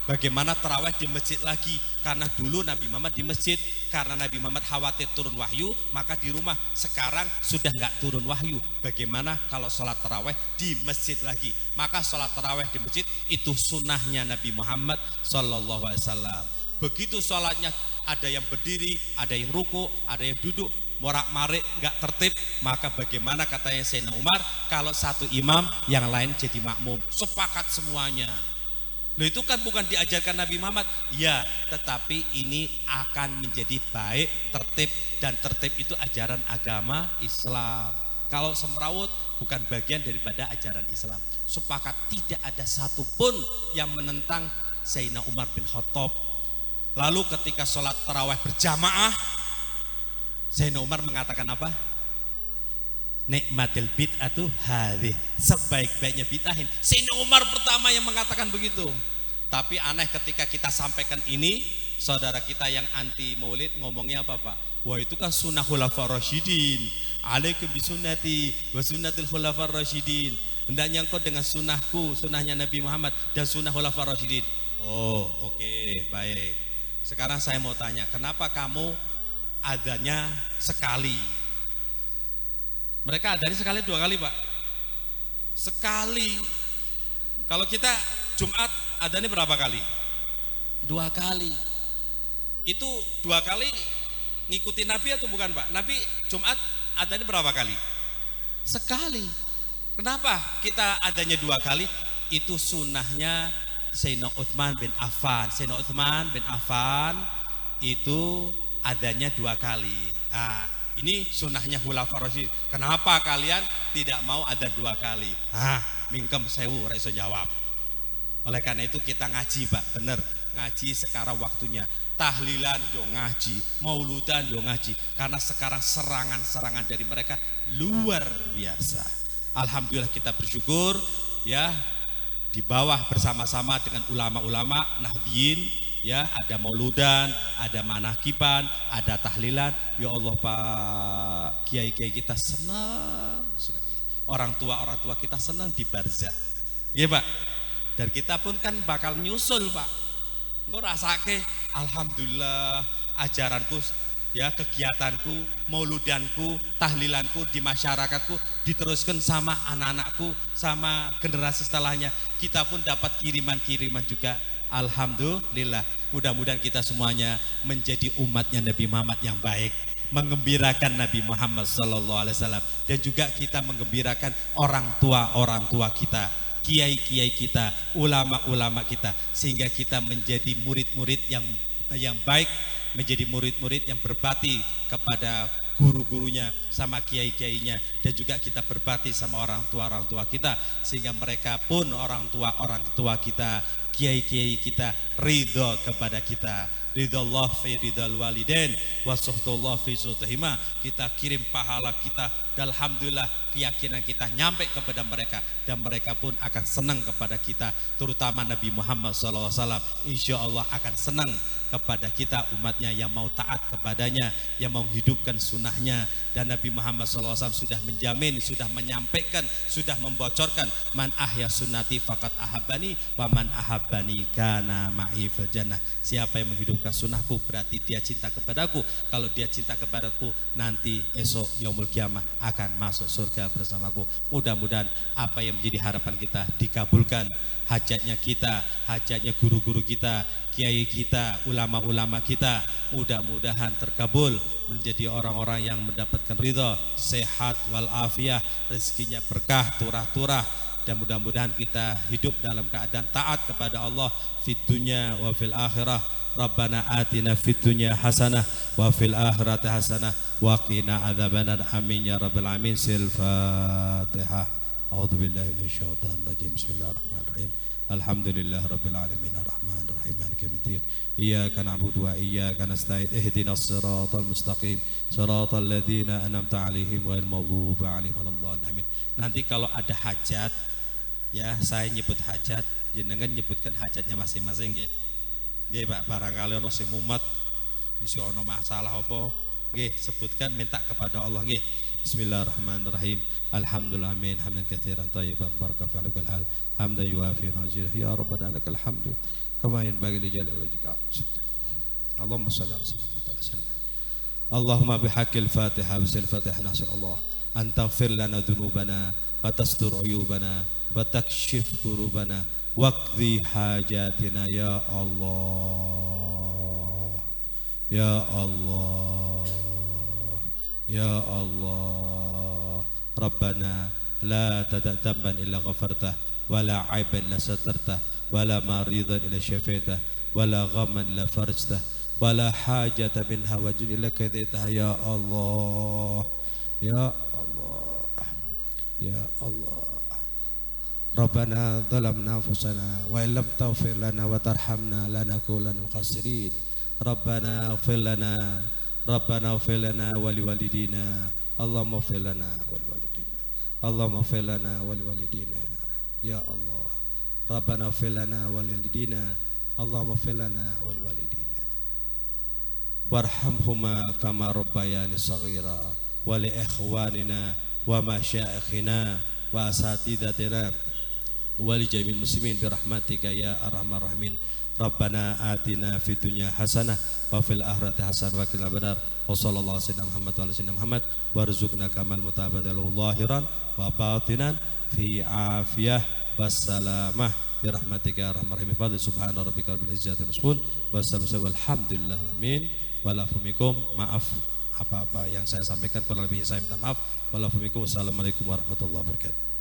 bagaimana taraweh di masjid lagi? Karena dulu Nabi Muhammad di masjid, karena Nabi Muhammad khawatir turun wahyu, maka di rumah. Sekarang sudah nggak turun wahyu, bagaimana kalau sholat taraweh di masjid lagi? Maka sholat taraweh di masjid itu sunnahnya Nabi Muhammad Sallallahu Alaihi Wasallam. Begitu sholatnya ada yang berdiri, ada yang ruku, ada yang duduk, morak-marik, nggak tertib, maka bagaimana katanya Sayyidina Umar, kalau satu imam yang lain jadi makmum, sepakat semuanya. Loh, itu kan bukan diajarkan Nabi Muhammad, ya, tetapi ini akan menjadi baik, tertib, dan tertib itu ajaran agama Islam. Kalau semrawut bukan bagian daripada ajaran Islam. Sepakat, tidak ada satupun yang menentang Sayyidina Umar bin Khattab. Lalu ketika sholat taraweh berjamaah, Sayyidina Umar mengatakan apa? Nikmatil bid'atu hadhi, sebaik-baiknya bid'ahin. Sayyidina Umar pertama yang mengatakan begitu. Tapi aneh ketika kita sampaikan ini, saudara kita yang anti maulid ngomongnya apa Pak? Wah, itu kan sunnah khulafar rasyidin. Alaikum bisunnati wa sunnatul khulafar rasyidin. Hendaknya engkau dengan sunnahku, sunnahnya Nabi Muhammad, dan sunnah khulafar rasyidin. Oh, oke, baik. Sekarang saya mau tanya, kenapa kamu adzannya sekali? Mereka adzannya sekali, 2 kali Pak? Sekali. Kalau kita Jumat adzannya berapa kali? 2 kali. Itu 2 kali ngikutin Nabi atau bukan Pak? Nabi Jumat adzannya berapa kali? Sekali. Kenapa kita adzannya 2 kali? Itu sunnahnya Sayyidina Utsman bin Affan. Sayyidina Utsman bin Affan itu adzannya 2 kali. Nah, ini sunnahnya khulafar rasyidin. Kenapa kalian tidak mau adzan 2 kali? Mingkem sewu, ora iso jawab. Oleh karena itu kita ngaji Pak, bener. Ngaji sekarang waktunya. Tahlilan yo ngaji, mauludan yo ngaji. Karena sekarang serangan-serangan dari mereka luar biasa. Alhamdulillah kita bersyukur ya, di bawah bersama-sama dengan ulama-ulama Nahdliyin, ya, ada mauludan, ada manakiban, ada tahlilan. Ya Allah Pak, kiai-kiai kita senang sekali. Orang tua kita senang di barzah. Iya Pak. Dan kita pun kan bakal nyusul Pak. Engko rasake alhamdulillah ajaranku ya kegiatanku, mauludanku, tahlilanku di masyarakatku diteruskan sama anak-anakku, sama generasi setelahnya. Kita pun dapat kiriman-kiriman juga. Alhamdulillah. Mudah-mudahan kita semuanya menjadi umatnya Nabi Muhammad yang baik, menggembirakan Nabi Muhammad SAW, dan juga kita menggembirakan orang tua kita, kiai-kiai kita, ulama-ulama kita, sehingga kita menjadi murid-murid yang baik, menjadi murid-murid yang berbakti kepada guru-gurunya sama kiai-kiainya, dan juga kita berbakti sama orang tua kita, sehingga mereka pun orang tua kita, kiai-kiai kita ridho kepada kita. Ridallah fi ridal walidain wa suhtullah fi suhtihima. Kita kirim pahala kita, dan alhamdulillah keyakinan kita nyampe kepada mereka, dan mereka pun akan senang kepada kita, terutama Nabi Muhammad SAW. Insya Allah akan senang kepada kita, umatnya yang mau taat kepadanya, yang mau hidupkan sunnahnya. Dan Nabi Muhammad SAW sudah menjamin, sudah menyampaikan, sudah membocorkan, man ahya sunnati faqad ahabbani wa man ahabbani kana ma'i fil jannah. Siapa yang menghidupkan sunnahku berarti dia cinta kepadaku. Kalau dia cinta kepadaku, nanti esok yaumul kiamah akan masuk surga bersamaku. Mudah-mudahan apa yang menjadi harapan kita dikabulkan. Hajatnya kita, hajatnya guru-guru kita, kiai kita, ulama-ulama kita, mudah-mudahan terkabul, menjadi orang-orang yang mendapatkan ridha, sehat walafiah, rezekinya berkah, turah-turah, dan mudah-mudahan kita hidup dalam keadaan taat kepada Allah fid dunya wa fil akhirah. Rabbana atina fid dunya hasanah wa fil akhirati hasanah wa qina adzabannar. Amin ya rabbal alamin. Al-Fatihah. A'udzu billahi minasyaitonir rajim. Bismillahirrahmanirrahim. Alhamdulillah rabbil alamin arrahmanir rahim maliki yaumiddin. Iyyaka na'budu wa iyyaka nasta'in. Ihdinas siratal mustaqim. Siratal ladzina an'amta 'alaihim ghairil maghdubi 'alaihim waladdallin. Amin. Nanti kalau ada hajat, ya saya nyebut hajat, jenengan nyebutkan hajatnya masing-masing nggih. Nggih Pak, barangkali ono sing mumet, isi ono masalah apa, nggih sebutkan, minta kepada Allah nggih. Bismillahirrahmanirrahim. Alhamdulillah, amin, hamdan katsiran thayyiban barakan fi kulli hal. Hamdan yuafi mazidah. Ya rabbana lakal hamdu kama yanbaghi li jalali wajhika. Allahumma shalli ala sayyidina. Allahumma bihaqqil Fatihah bisil Fatihah nas'al Allah an taghfir lana dhunubana wa tastur uyubana wa takshif kurubana waqdi hajatina ya Allah. Ya Allah. Ya Allah. Rabbana la tada' damban illa ghafartah wa la aiban la satartah wa la maridan illa syafaitah wa la ghamman la farajtah wa la hajata min hawajin illa qadaitah ya Allah. Ya Allah. Ya Allah. Rabbana zalamna anfusana wa illam taghfir lana wa tarhamna lanakunanna minal khasirin. Rabbana ighfir lana Rabbana ighfir lana wa liwalidina. Allahumma ighfir lana wa liwalidina. Allahumma ighfir lana wa liwalidina. Ya Allah. Rabbana ighfir lana wa liwalidina. Allahumma ighfir lana wa liwalidina. Warhamhuma kama rabbayani shaghira wa li ikhwanina wa masyaikhina wa asatidatina wa li jami'il muslimin bi rahmatika ya arhamar rahimin. Rabbana atina fid dunya hasanah wa fil akhirati hasanah wa qina adzabannar. Wa sallallahu alaihi wasallam Muhammad warzuqna kamal mutabadalu zahiran wa batinan fi afiyah wassalamah bi rahmatika ya arhamar rahimin. Fadli subhana rabbika rabbil izzati yasifun wa salamun walhamdulillah alamin. Walafumikum, maaf apa-apa yang saya sampaikan kurang lebih saya minta maaf. Walafumikum, wassalamualaikum warahmatullahi wabarakatuh.